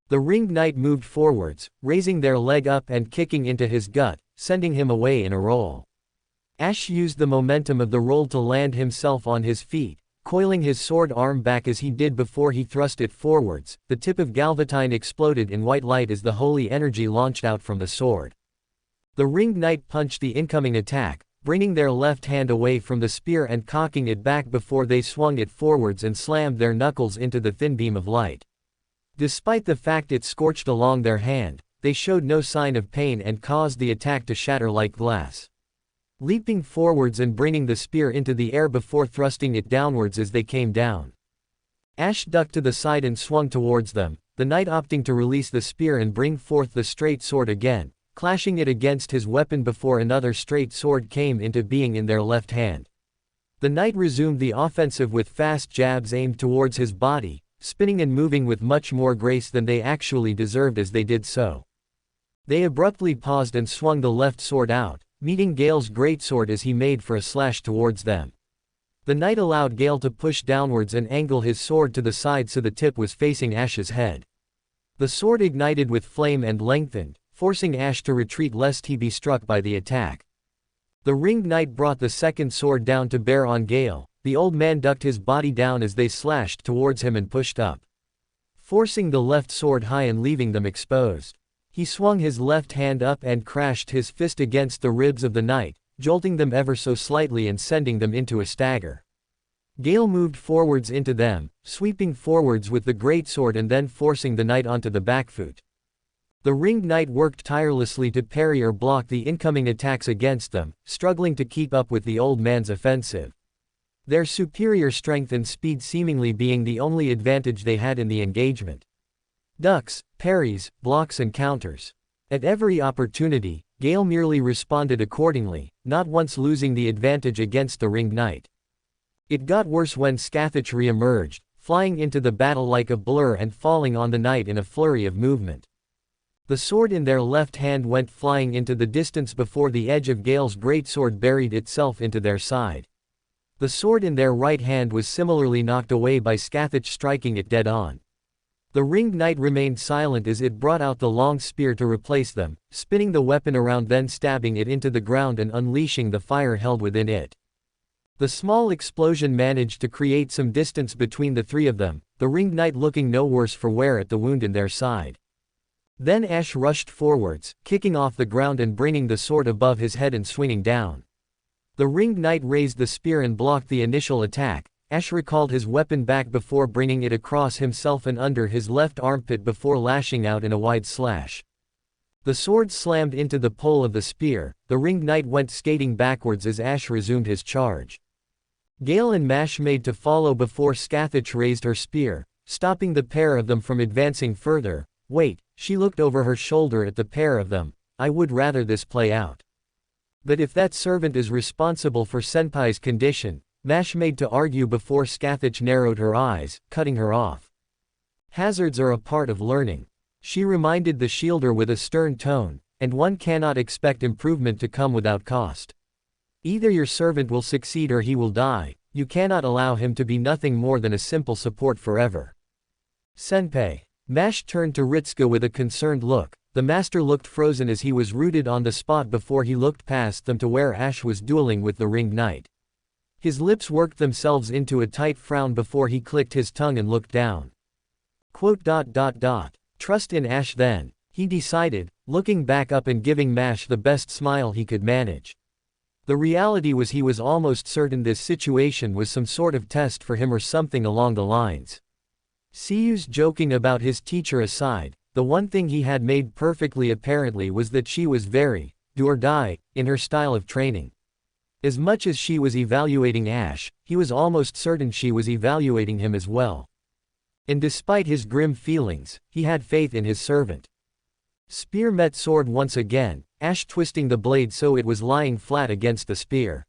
The ringed knight moved forwards, raising their leg up and kicking into his gut, sending him away in a roll. Ash used the momentum of the roll to land himself on his feet, coiling his sword arm back as he did before he thrust it forwards. The tip of Galvatine exploded in white light as the holy energy launched out from the sword. The ringed knight punched the incoming attack, bringing their left hand away from the spear and cocking it back before they swung it forwards and slammed their knuckles into the thin beam of light. Despite the fact it scorched along their hand, they showed no sign of pain and caused the attack to shatter like glass. Leaping forwards and bringing the spear into the air before thrusting it downwards as they came down. Ash ducked to the side and swung towards them, the knight opting to release the spear and bring forth the straight sword again, clashing it against his weapon before another straight sword came into being in their left hand. The knight resumed the offensive with fast jabs aimed towards his body, spinning and moving with much more grace than they actually deserved as they did so. They abruptly paused and swung the left sword out, meeting Gale's greatsword as he made for a slash towards them. The knight allowed Gale to push downwards and angle his sword to the side so the tip was facing Ash's head. The sword ignited with flame and lengthened, forcing Ash to retreat lest he be struck by the attack. The ringed knight brought the second sword down to bear on Gale. The old man ducked his body down as they slashed towards him and pushed up, forcing the left sword high and leaving them exposed. He swung his left hand up and crashed his fist against the ribs of the knight, jolting them ever so slightly and sending them into a stagger. Gale moved forwards into them, sweeping forwards with the greatsword and then forcing the knight onto the back foot. The ringed knight worked tirelessly to parry or block the incoming attacks against them, struggling to keep up with the old man's offensive. Their superior strength and speed seemingly being the only advantage they had in the engagement. Ducks, parries, blocks and counters. At every opportunity, Gale merely responded accordingly, not once losing the advantage against the ringed knight. It got worse when Scathach re-emerged, flying into the battle like a blur and falling on the knight in a flurry of movement. The sword in their left hand went flying into the distance before the edge of Gale's greatsword buried itself into their side. The sword in their right hand was similarly knocked away by Scathach striking it dead on. The ringed knight remained silent as it brought out the long spear to replace them, spinning the weapon around then stabbing it into the ground and unleashing the fire held within it. The small explosion managed to create some distance between the three of them, the ringed knight looking no worse for wear at the wound in their side. Then Ash rushed forwards, kicking off the ground and bringing the sword above his head and swinging down. The ringed knight raised the spear and blocked the initial attack. Ash recalled his weapon back before bringing it across himself and under his left armpit before lashing out in a wide slash. The sword slammed into the pole of the spear, the ringed knight went skating backwards as Ash resumed his charge. Gale and Mash made to follow before Scathach raised her spear, stopping the pair of them from advancing further. Wait, she looked over her shoulder at the pair of them, I would rather this play out. But if that servant is responsible for Senpai's condition, Mash made to argue before Scathach narrowed her eyes, cutting her off. Hazards are a part of learning. She reminded the shielder with a stern tone, and one cannot expect improvement to come without cost. Either your servant will succeed or he will die, you cannot allow him to be nothing more than a simple support forever. Senpai. Mash turned to Ritsuka with a concerned look. The master looked frozen as he was rooted on the spot before he looked past them to where Ash was dueling with the ringed knight. His lips worked themselves into a tight frown before he clicked his tongue and looked down. Trust in Ash then, he decided, looking back up and giving Mash the best smile he could manage. The reality was he was almost certain this situation was some sort of test for him or something along the lines. Seiu's joking about his teacher aside, the one thing he had made perfectly apparently was that she was very, do or die, in her style of training. As much as she was evaluating Ash, he was almost certain she was evaluating him as well. And despite his grim feelings, he had faith in his servant. Spear met sword once again, Ash twisting the blade so it was lying flat against the spear.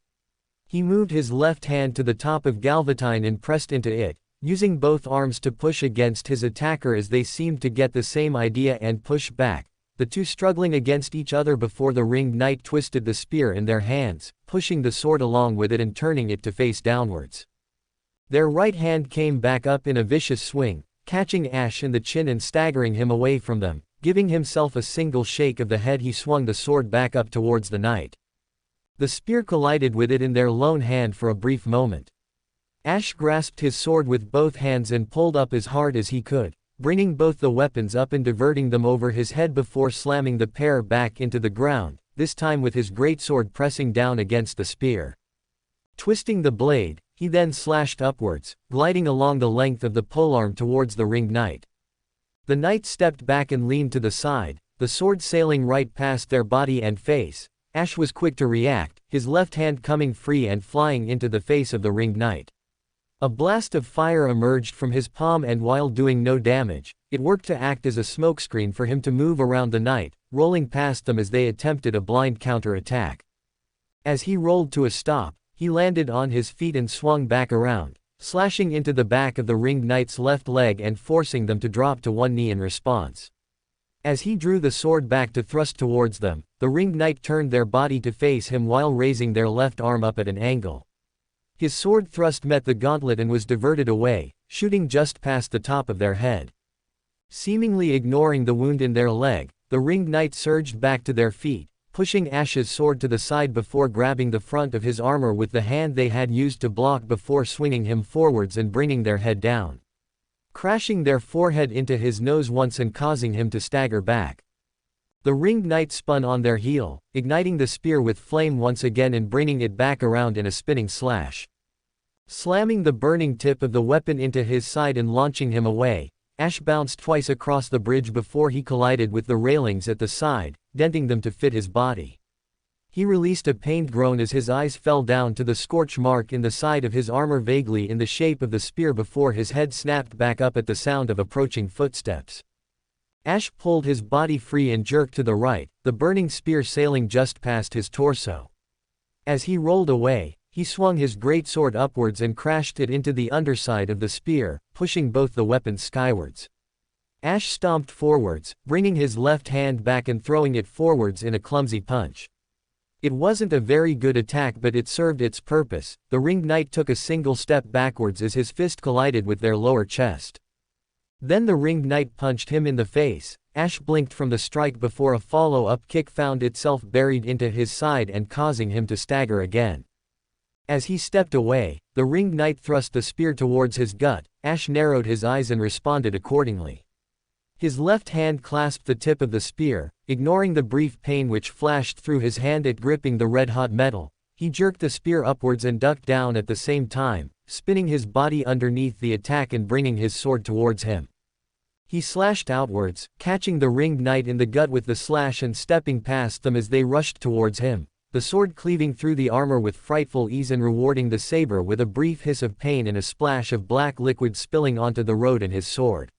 He moved his left hand to the top of Galvatine and pressed into it, using both arms to push against his attacker as they seemed to get the same idea and push back, the two struggling against each other before the ringed knight twisted the spear in their hands, pushing the sword along with it and turning it to face downwards. Their right hand came back up in a vicious swing, catching Ash in the chin and staggering him away from them. Giving himself a single shake of the head, he swung the sword back up towards the knight. The spear collided with it in their lone hand for a brief moment. Ash grasped his sword with both hands and pulled up as hard as he could, bringing both the weapons up and diverting them over his head before slamming the pair back into the ground, this time with his greatsword pressing down against the spear. Twisting the blade, he then slashed upwards, gliding along the length of the polearm towards the ringed knight. The knight stepped back and leaned to the side, the sword sailing right past their body and face. Ash was quick to react, his left hand coming free and flying into the face of the ringed knight. A blast of fire emerged from his palm and while doing no damage, it worked to act as a smokescreen for him to move around the knight, rolling past them as they attempted a blind counter-attack. As he rolled to a stop, he landed on his feet and swung back around, slashing into the back of the ringed knight's left leg and forcing them to drop to one knee in response. As he drew the sword back to thrust towards them, the ringed knight turned their body to face him while raising their left arm up at an angle. His sword thrust met the gauntlet and was diverted away, shooting just past the top of their head. Seemingly ignoring the wound in their leg, the ringed knight surged back to their feet, pushing Ash's sword to the side before grabbing the front of his armor with the hand they had used to block before swinging him forwards and bringing their head down, crashing their forehead into his nose once and causing him to stagger back. The ringed knight spun on their heel, igniting the spear with flame once again and bringing it back around in a spinning slash. Slamming the burning tip of the weapon into his side and launching him away, Ash bounced twice across the bridge before he collided with the railings at the side, denting them to fit his body. He released a pained groan as his eyes fell down to the scorch mark in the side of his armor vaguely in the shape of the spear before his head snapped back up at the sound of approaching footsteps. Ash pulled his body free and jerked to the right, the burning spear sailing just past his torso. As he rolled away, he swung his greatsword upwards and crashed it into the underside of the spear, pushing both the weapons skywards. Ash stomped forwards, bringing his left hand back and throwing it forwards in a clumsy punch. It wasn't a very good attack, but it served its purpose. The ringed knight took a single step backwards as his fist collided with their lower chest. Then the ringed knight punched him in the face. Ash blinked from the strike before a follow-up kick found itself buried into his side and causing him to stagger again. As he stepped away, the ringed knight thrust the spear towards his gut. Ash narrowed his eyes and responded accordingly. His left hand clasped the tip of the spear, ignoring the brief pain which flashed through his hand at gripping the red-hot metal. He jerked the spear upwards and ducked down at the same time, spinning his body underneath the attack and bringing his sword towards him. He slashed outwards, catching the ringed knight in the gut with the slash and stepping past them as they rushed towards him, the sword cleaving through the armor with frightful ease and rewarding the saber with a brief hiss of pain and a splash of black liquid spilling onto the road and his sword.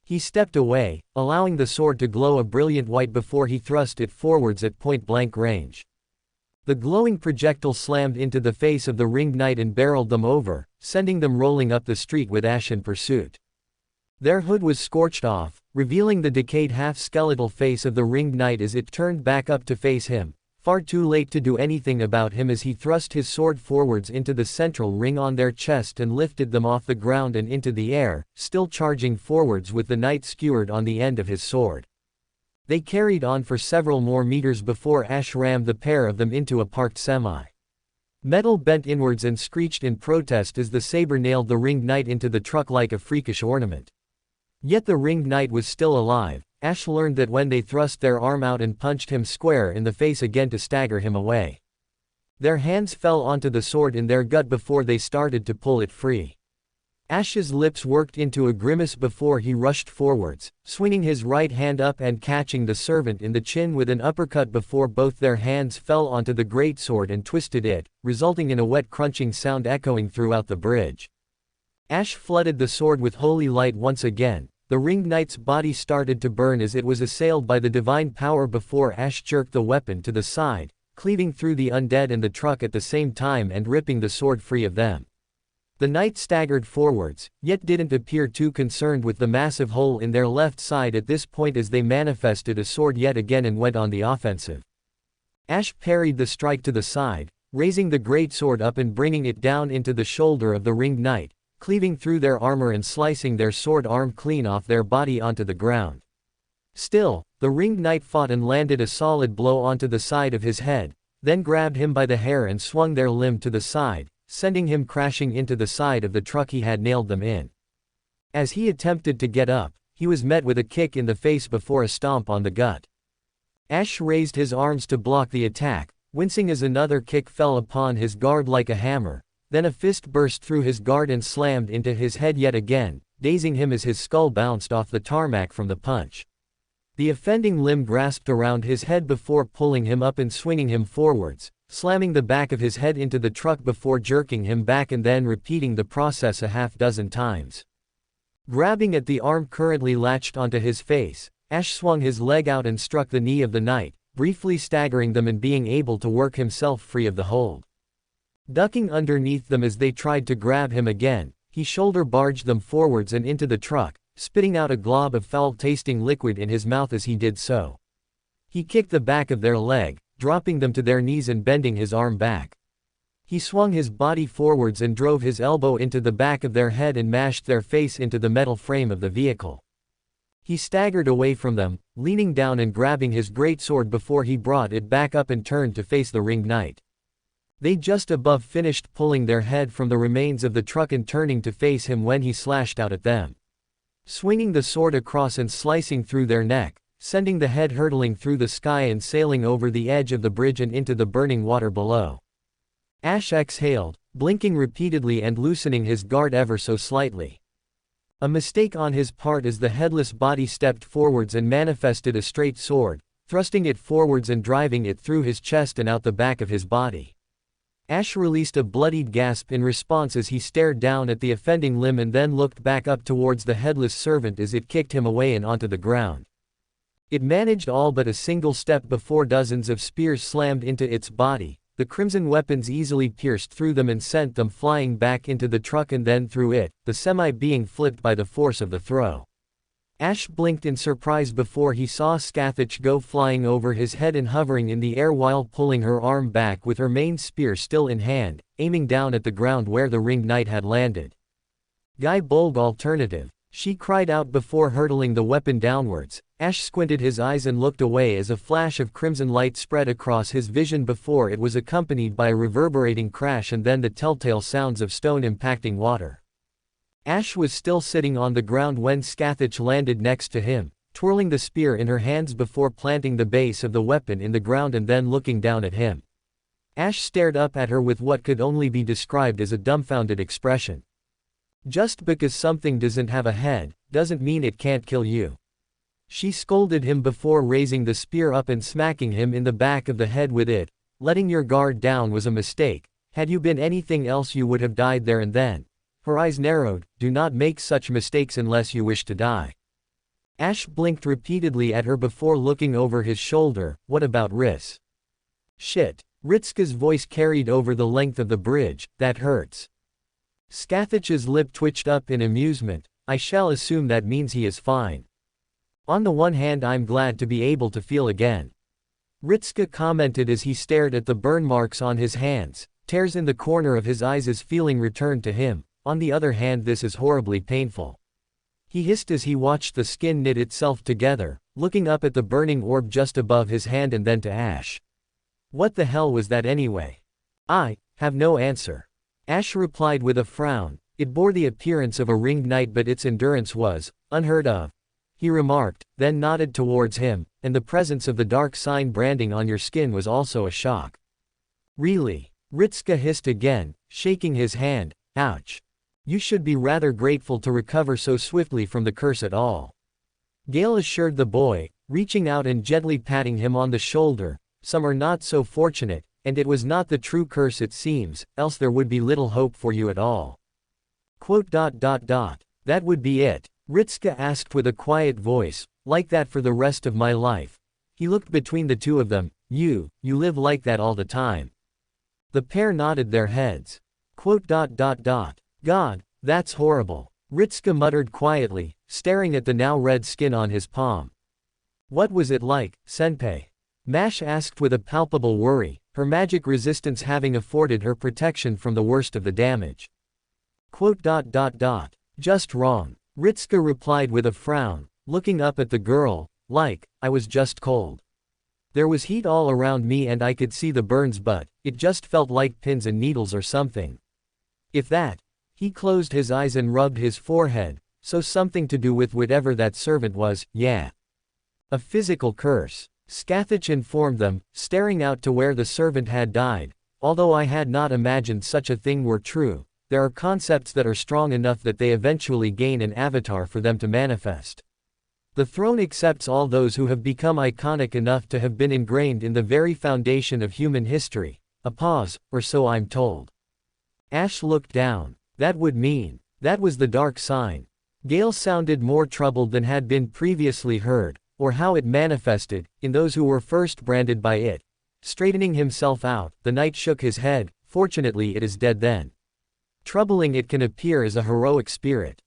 He stepped away, allowing the sword to glow a brilliant white before he thrust it forwards at point-blank range. The glowing projectile slammed into the face of the ringed knight and barreled them over, sending them rolling up the street with Ash in pursuit. Their hood was scorched off, revealing the decayed half-skeletal face of the ringed knight as it turned back up to face him, far too late to do anything about him as he thrust his sword forwards into the central ring on their chest and lifted them off the ground and into the air, still charging forwards with the knight skewered on the end of his sword. They carried on for several more meters before Ash rammed the pair of them into a parked semi. Metal bent inwards and screeched in protest as the saber nailed the ringed knight into the truck like a freakish ornament. Yet the ringed knight was still alive. Ash learned that when they thrust their arm out and punched him square in the face again to stagger him away. Their hands fell onto the sword in their gut before they started to pull it free. Ash's lips worked into a grimace before he rushed forwards, swinging his right hand up and catching the servant in the chin with an uppercut before both their hands fell onto the greatsword and twisted it, resulting in a wet crunching sound echoing throughout the bridge. Ash flooded the sword with holy light once again. The ringed knight's body started to burn as it was assailed by the divine power before Ash jerked the weapon to the side, cleaving through the undead and the truck at the same time and ripping the sword free of them. The knight staggered forwards, yet didn't appear too concerned with the massive hole in their left side at this point as they manifested a sword yet again and went on the offensive. Ash parried the strike to the side, raising the greatsword up and bringing it down into the shoulder of the ringed knight, cleaving through their armor and slicing their sword arm clean off their body onto the ground. Still, the ringed knight fought and landed a solid blow onto the side of his head, then grabbed him by the hair and swung their limb to the side, sending him crashing into the side of the truck he had nailed them in. As he attempted to get up, he was met with a kick in the face before a stomp on the gut. Ash raised his arms to block the attack, wincing as another kick fell upon his guard like a hammer. Then a fist burst through his guard and slammed into his head yet again, dazing him as his skull bounced off the tarmac from the punch. The offending limb grasped around his head before pulling him up and swinging him forwards, slamming the back of his head into the truck before jerking him back and then repeating the process a half-dozen times. Grabbing at the arm currently latched onto his face, Ash swung his leg out and struck the knee of the knight, briefly staggering them and being able to work himself free of the hold. Ducking underneath them as they tried to grab him again, he shoulder barged them forwards and into the truck, spitting out a glob of foul-tasting liquid in his mouth as he did so. He kicked the back of their leg, dropping them to their knees and bending his arm back. He swung his body forwards and drove his elbow into the back of their head and mashed their face into the metal frame of the vehicle. He staggered away from them, leaning down and grabbing his greatsword before he brought it back up and turned to face the ringed knight. They just above finished pulling their head from the remains of the truck and turning to face him when he slashed out at them. Swinging the sword across and slicing through their neck, sending the head hurtling through the sky and sailing over the edge of the bridge and into the burning water below. Ash exhaled, blinking repeatedly and loosening his guard ever so slightly. A mistake on his part as the headless body stepped forwards and manifested a straight sword, thrusting it forwards and driving it through his chest and out the back of his body. Ash released a bloodied gasp in response as he stared down at the offending limb and then looked back up towards the headless servant as it kicked him away and onto the ground. It managed all but a single step before dozens of spears slammed into its body. The crimson weapons easily pierced through them and sent them flying back into the truck and then through it, the semi-being flipped by the force of the throw. Ash blinked in surprise before he saw Scathach go flying over his head and hovering in the air while pulling her arm back with her main spear still in hand, aiming down at the ground where the ringed knight had landed. Guy Bolg alternative, she cried out before hurtling the weapon downwards. Ash squinted his eyes and looked away as a flash of crimson light spread across his vision before it was accompanied by a reverberating crash and then the telltale sounds of stone impacting water. Ash was still sitting on the ground when Scathach landed next to him, twirling the spear in her hands before planting the base of the weapon in the ground and then looking down at him. Ash stared up at her with what could only be described as a dumbfounded expression. Just because something doesn't have a head, doesn't mean it can't kill you. She scolded him before raising the spear up and smacking him in the back of the head with it. Letting your guard down was a mistake. Had you been anything else you would have died there and then. Her eyes narrowed. Do not make such mistakes unless you wish to die. Ash blinked repeatedly at her before looking over his shoulder. What about Riss? Shit. Ritzka's voice carried over the length of the bridge. That hurts. Scathach's lip twitched up in amusement. I shall assume that means he is fine. On the one hand, I'm glad to be able to feel again. Ritzka commented as he stared at the burn marks on his hands, tears in the corner of his eyes as feeling returned to him. On the other hand, this is horribly painful. He hissed as he watched the skin knit itself together, looking up at the burning orb just above his hand and then to Ash. What the hell was that anyway? I have no answer. Ash replied with a frown. It bore the appearance of a ringed knight, but its endurance was unheard of. He remarked, then nodded towards him, and the presence of the dark sign branding on your skin was also a shock. Really? Ritzka hissed again, shaking his hand. Ouch. You should be rather grateful to recover so swiftly from the curse at all. Gale assured the boy, reaching out and gently patting him on the shoulder. Some are not so fortunate, and it was not the true curse it seems, else there would be little hope for you at all. That would be it. Ritzka asked with a quiet voice, like that for the rest of my life. He looked between the two of them. You live like that all the time. The pair nodded their heads. God, that's horrible. Ritzka muttered quietly, staring at the now red skin on his palm. What was it like, Senpei? Mash asked with a palpable worry, her magic resistance having afforded her protection from the worst of the damage. Just wrong. Ritzka replied with a frown, looking up at the girl, like, I was just cold. There was heat all around me and I could see the burns, but it just felt like pins and needles or something. If that. He closed his eyes and rubbed his forehead, so something to do with whatever that servant was, yeah. A physical curse. Scathach informed them, staring out to where the servant had died. Although I had not imagined such a thing were true, there are concepts that are strong enough that they eventually gain an avatar for them to manifest. The throne accepts all those who have become iconic enough to have been ingrained in the very foundation of human history. A pause, or so I'm told. Ash looked down. That would mean, that was the dark sign. Gale sounded more troubled than had been previously heard, or how it manifested, in those who were first branded by it. Straightening himself out, the knight shook his head. Fortunately it is dead then. Troubling it can appear as a heroic spirit.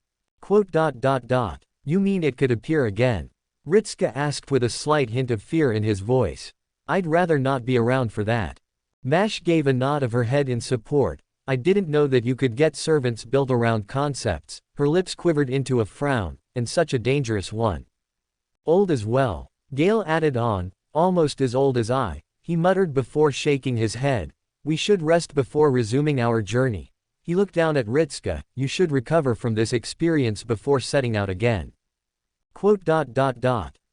You mean it could appear again? Ritzka asked with a slight hint of fear in his voice. I'd rather not be around for that. Mash gave a nod of her head in support. I didn't know that you could get servants built around concepts. Her lips quivered into a frown, and such a dangerous one. Old as well. Gale added on, almost as old as I, he muttered before shaking his head. We should rest before resuming our journey. He looked down at Ritzka. You should recover from this experience before setting out again.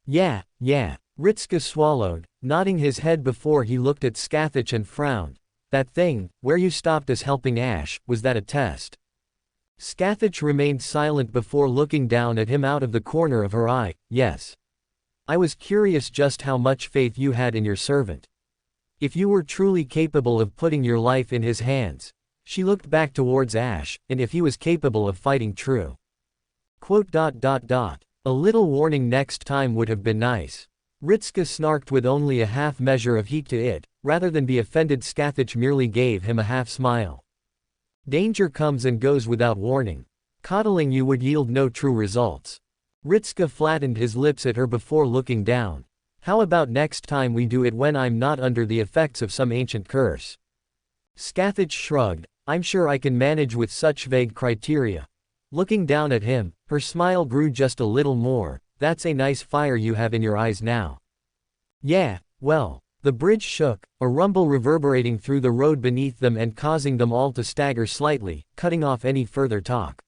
Yeah, yeah. Ritska swallowed, nodding his head before he looked at Scathach and frowned. That thing, where you stopped us helping Ash, was that a test? Scathach remained silent before looking down at him out of the corner of her eye. Yes. I was curious just how much faith you had in your servant. If you were truly capable of putting your life in his hands. She looked back towards Ash, and if he was capable of fighting true. A little warning next time would have been nice. Ritska snarked with only a half measure of heat to it, rather than be offended. Scathach merely gave him a half smile. Danger comes and goes without warning. Coddling you would yield no true results. Ritska flattened his lips at her before looking down. How about next time we do it when I'm not under the effects of some ancient curse? Scathach shrugged. I'm sure I can manage with such vague criteria. Looking down at him, her smile grew just a little more. That's a nice fire you have in your eyes now. Yeah, well. The bridge shook, a rumble reverberating through the road beneath them and causing them all to stagger slightly, cutting off any further talk.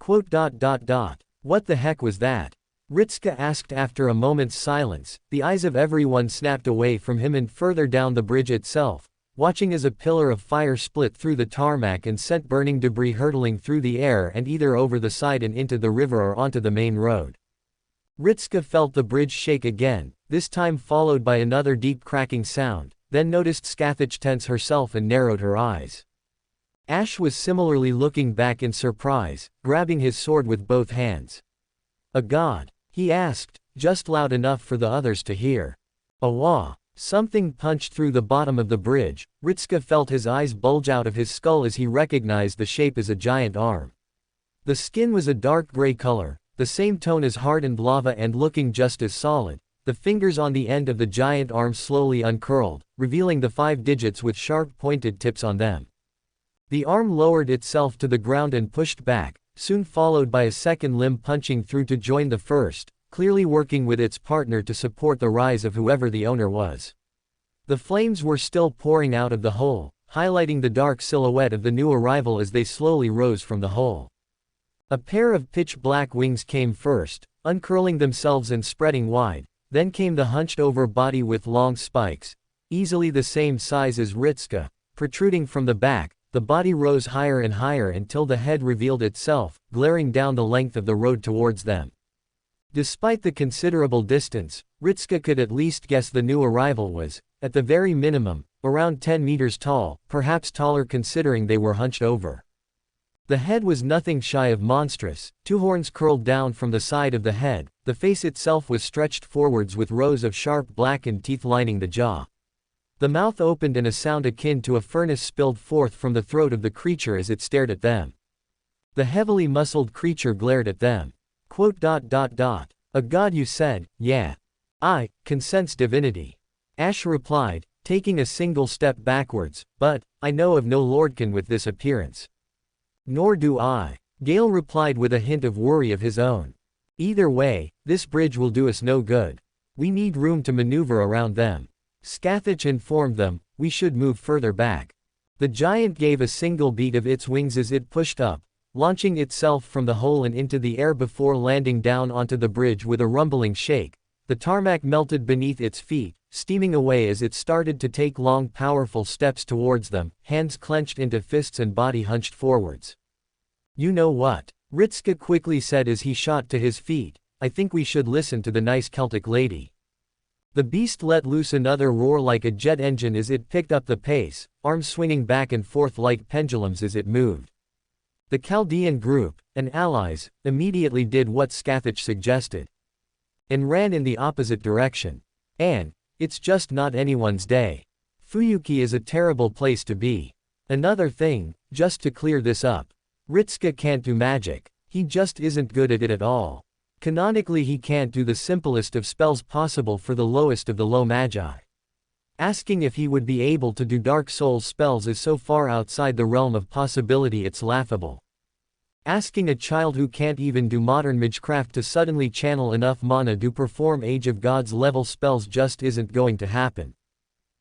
What the heck was that? Ritska asked after a moment's silence. The eyes of everyone snapped away from him and further down the bridge itself, watching as a pillar of fire split through the tarmac and sent burning debris hurtling through the air and either over the side and into the river or onto the main road. Ritska felt the bridge shake again, this time followed by another deep cracking sound, then noticed Scathach tense herself and narrowed her eyes. Ash was similarly looking back in surprise, grabbing his sword with both hands. A god? He asked, just loud enough for the others to hear. A wah! Something punched through the bottom of the bridge. Ritska felt his eyes bulge out of his skull as he recognized the shape as a giant arm. The skin was a dark gray color, the same tone as hardened lava and looking just as solid. The fingers on the end of the giant arm slowly uncurled, revealing the 5 digits with sharp pointed tips on them. The arm lowered itself to the ground and pushed back, soon followed by a second limb punching through to join the first, clearly working with its partner to support the rise of whoever the owner was. The flames were still pouring out of the hole, highlighting the dark silhouette of the new arrival as they slowly rose from the hole. A pair of pitch-black wings came first, uncurling themselves and spreading wide, then came the hunched-over body with long spikes, easily the same size as Ritska, protruding from the back. The body rose higher and higher until the head revealed itself, glaring down the length of the road towards them. Despite the considerable distance, Ritska could at least guess the new arrival was, at the very minimum, around 10 meters tall, perhaps taller considering they were hunched over. The head was nothing shy of monstrous, 2 horns curled down from the side of the head, the face itself was stretched forwards with rows of sharp blackened teeth lining the jaw. The mouth opened and a sound akin to a furnace spilled forth from the throat of the creature as it stared at them. The heavily muscled creature glared at them. A god you said, yeah. I, Consent's divinity. Ash replied, taking a single step backwards, but, I know of no lordkin with this appearance. Nor do I. Gale replied with a hint of worry of his own. Either way, this bridge will do us no good. We need room to maneuver around them. Scathach informed them, we should move further back. The giant gave a single beat of its wings as it pushed up, launching itself from the hole and into the air before landing down onto the bridge with a rumbling shake. The tarmac melted beneath its feet, steaming away as it started to take long powerful steps towards them, hands clenched into fists and body hunched forwards. You know what? Ritska quickly said as he shot to his feet, I think we should listen to the nice Celtic lady. The beast let loose another roar like a jet engine as it picked up the pace, arms swinging back and forth like pendulums as it moved. The Chaldean group, and allies, immediately did what Scathach suggested. And ran in the opposite direction. And, it's just not anyone's day. Fuyuki is a terrible place to be. Another thing, just to clear this up. Ritska can't do magic. He just isn't good at it at all. Canonically he can't do the simplest of spells possible for the lowest of the low magi. Asking if he would be able to do Dark Souls spells is so far outside the realm of possibility it's laughable. Asking a child who can't even do modern magecraft to suddenly channel enough mana to perform Age of Gods level spells just isn't going to happen.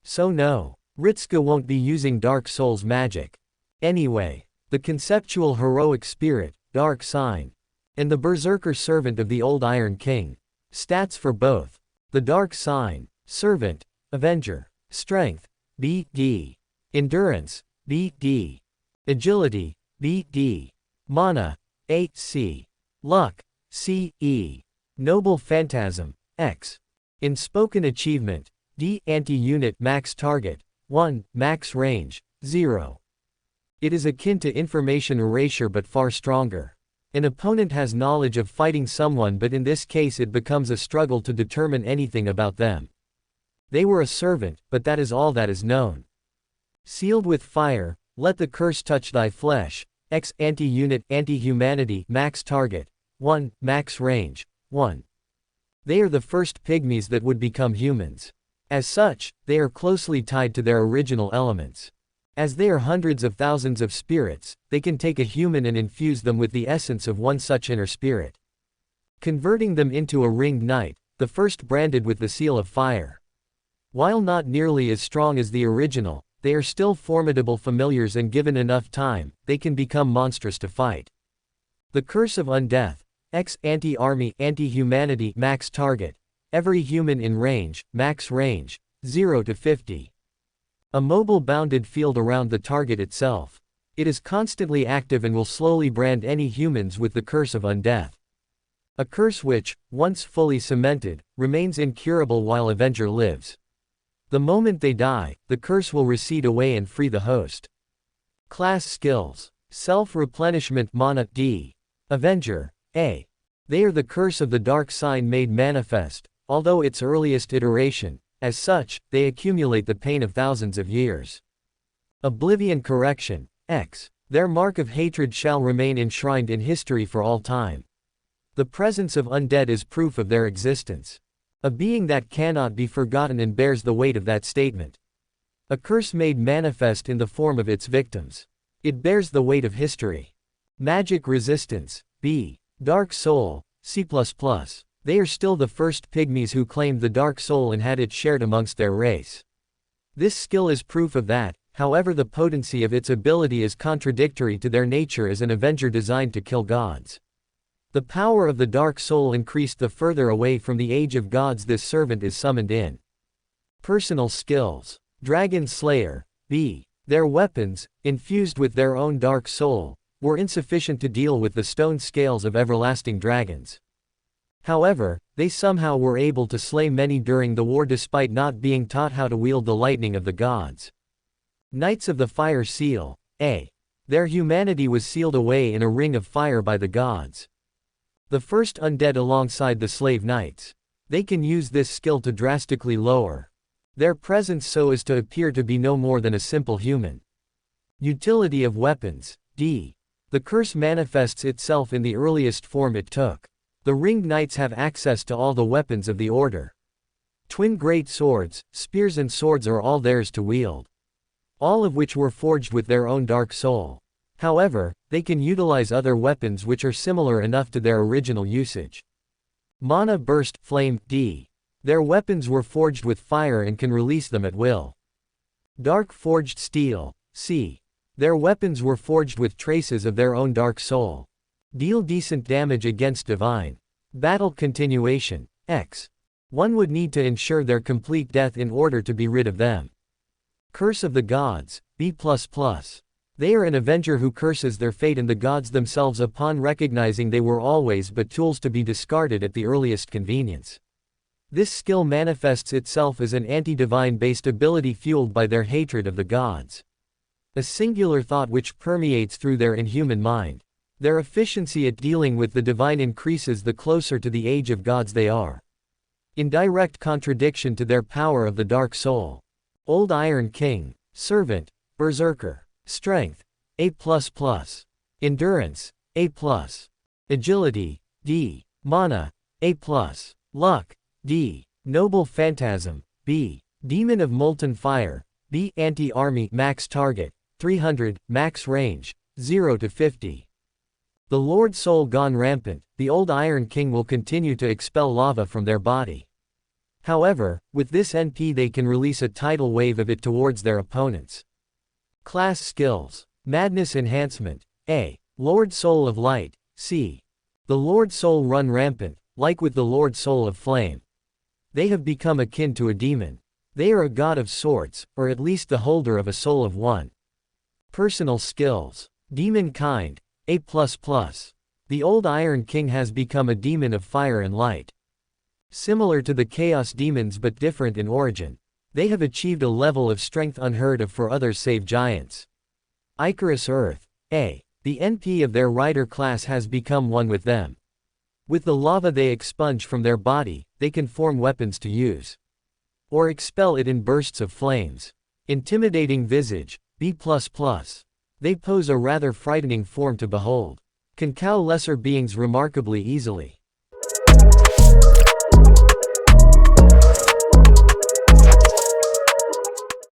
So no, Ritska won't be using Dark Souls magic. Anyway, the conceptual heroic spirit, Dark Sign, and the berserker servant of the old Iron King, Stats for both. The Dark Sign, Servant, Avenger. Strength, BD. Endurance, BD. Agility, BD. Mana, AC. Luck, CE. Noble Phantasm, X. In Spoken Achievement, D. Anti-Unit Max Target, 1, Max Range, 0. It is akin to information erasure but far stronger. An opponent has knowledge of fighting someone, but in this case it becomes a struggle to determine anything about them. They were a servant, but that is all that is known. Sealed with fire, let the curse touch thy flesh, X. Anti-Unit Anti-Humanity Max Target, 1, Max Range, 1. They are the first pygmies that would become humans. As such, they are closely tied to their original elements. As they are hundreds of thousands of spirits, they can take a human and infuse them with the essence of one such inner spirit, converting them into a ringed knight, the first branded with the seal of fire. While not nearly as strong as the original, they are still formidable familiars, and given enough time, they can become monstrous to fight. The Curse of Undeath, X. Anti-Army Anti-Humanity Max Target, every human in range, Max Range, 0 to 50. A mobile bounded field around the target itself. It is constantly active and will slowly brand any humans with the Curse of Undeath. A curse which, once fully cemented, remains incurable while Avenger lives. The moment they die, the curse will recede away and free the host. Class Skills. Self-Replenishment Mana D. Avenger, A. They are the curse of the Dark Sign made manifest, although its earliest iteration. As such, they accumulate the pain of thousands of years. Oblivion Correction, X. Their mark of hatred shall remain enshrined in history for all time. The presence of undead is proof of their existence. A being that cannot be forgotten and bears the weight of that statement. A curse made manifest in the form of its victims. It bears the weight of history. Magic Resistance, B. Dark Soul, C++. They are still the first pygmies who claimed the Dark Soul and had it shared amongst their race. This skill is proof of that, however the potency of its ability is contradictory to their nature as an Avenger designed to kill gods. The power of the Dark Soul increased the further away from the Age of Gods this servant is summoned in. Personal Skills. Dragon Slayer, B. Their weapons, infused with their own Dark Soul, were insufficient to deal with the stone scales of everlasting dragons. However, they somehow were able to slay many during the war despite not being taught how to wield the lightning of the gods. Knights of the Fire Seal, A. Their humanity was sealed away in a ring of fire by the gods. The first undead alongside the slave knights. They can use this skill to drastically lower their presence so as to appear to be no more than a simple human. Utility of Weapons, D. The curse manifests itself in the earliest form it took. The ringed knights have access to all the weapons of the order. Twin great swords, spears and swords are all theirs to wield. All of which were forged with their own Dark Soul. However, they can utilize other weapons which are similar enough to their original usage. Mana Burst, Flame, D. Their weapons were forged with fire and can release them at will. Dark Forged Steel, C. Their weapons were forged with traces of their own Dark Soul. Deal decent damage against divine. Battle Continuation, X. One would need to ensure their complete death in order to be rid of them. Curse of the Gods, B++. They are an Avenger who curses their fate and the gods themselves upon recognizing they were always but tools to be discarded at the earliest convenience. This skill manifests itself as an anti-divine based ability fueled by their hatred of the gods. A singular thought which permeates through their inhuman mind. Their efficiency at dealing with the divine increases the closer to the Age of Gods they are. In direct contradiction to their power of the Dark Soul. Old Iron King, Servant, Berserker. Strength, A++. Endurance, A+. Agility, D. Mana, A+. Luck, D. Noble Phantasm, B. Demon of Molten Fire, B. Anti-Army Max Target, 300, Max Range, 0 to 50. The Lord Soul gone rampant, the Old Iron King will continue to expel lava from their body. However, with this NP they can release a tidal wave of it towards their opponents. Class Skills. Madness Enhancement, A. Lord Soul of Light, C. The Lord Soul run rampant, like with the Lord Soul of Flame. They have become akin to a demon. They are a god of sorts, or at least the holder of a soul of one. Personal skills. Demon kind, A++. The old Iron King has become a demon of fire and light. Similar to the Chaos demons but different in origin. They have achieved a level of strength unheard of for others save giants. Icarus Earth, A. The NP of their rider class has become one with them. With the lava they expunge from their body, they can form weapons to use. Or expel it in bursts of flames. Intimidating visage, B++. They pose a rather frightening form to behold. Can cow lesser beings remarkably easily.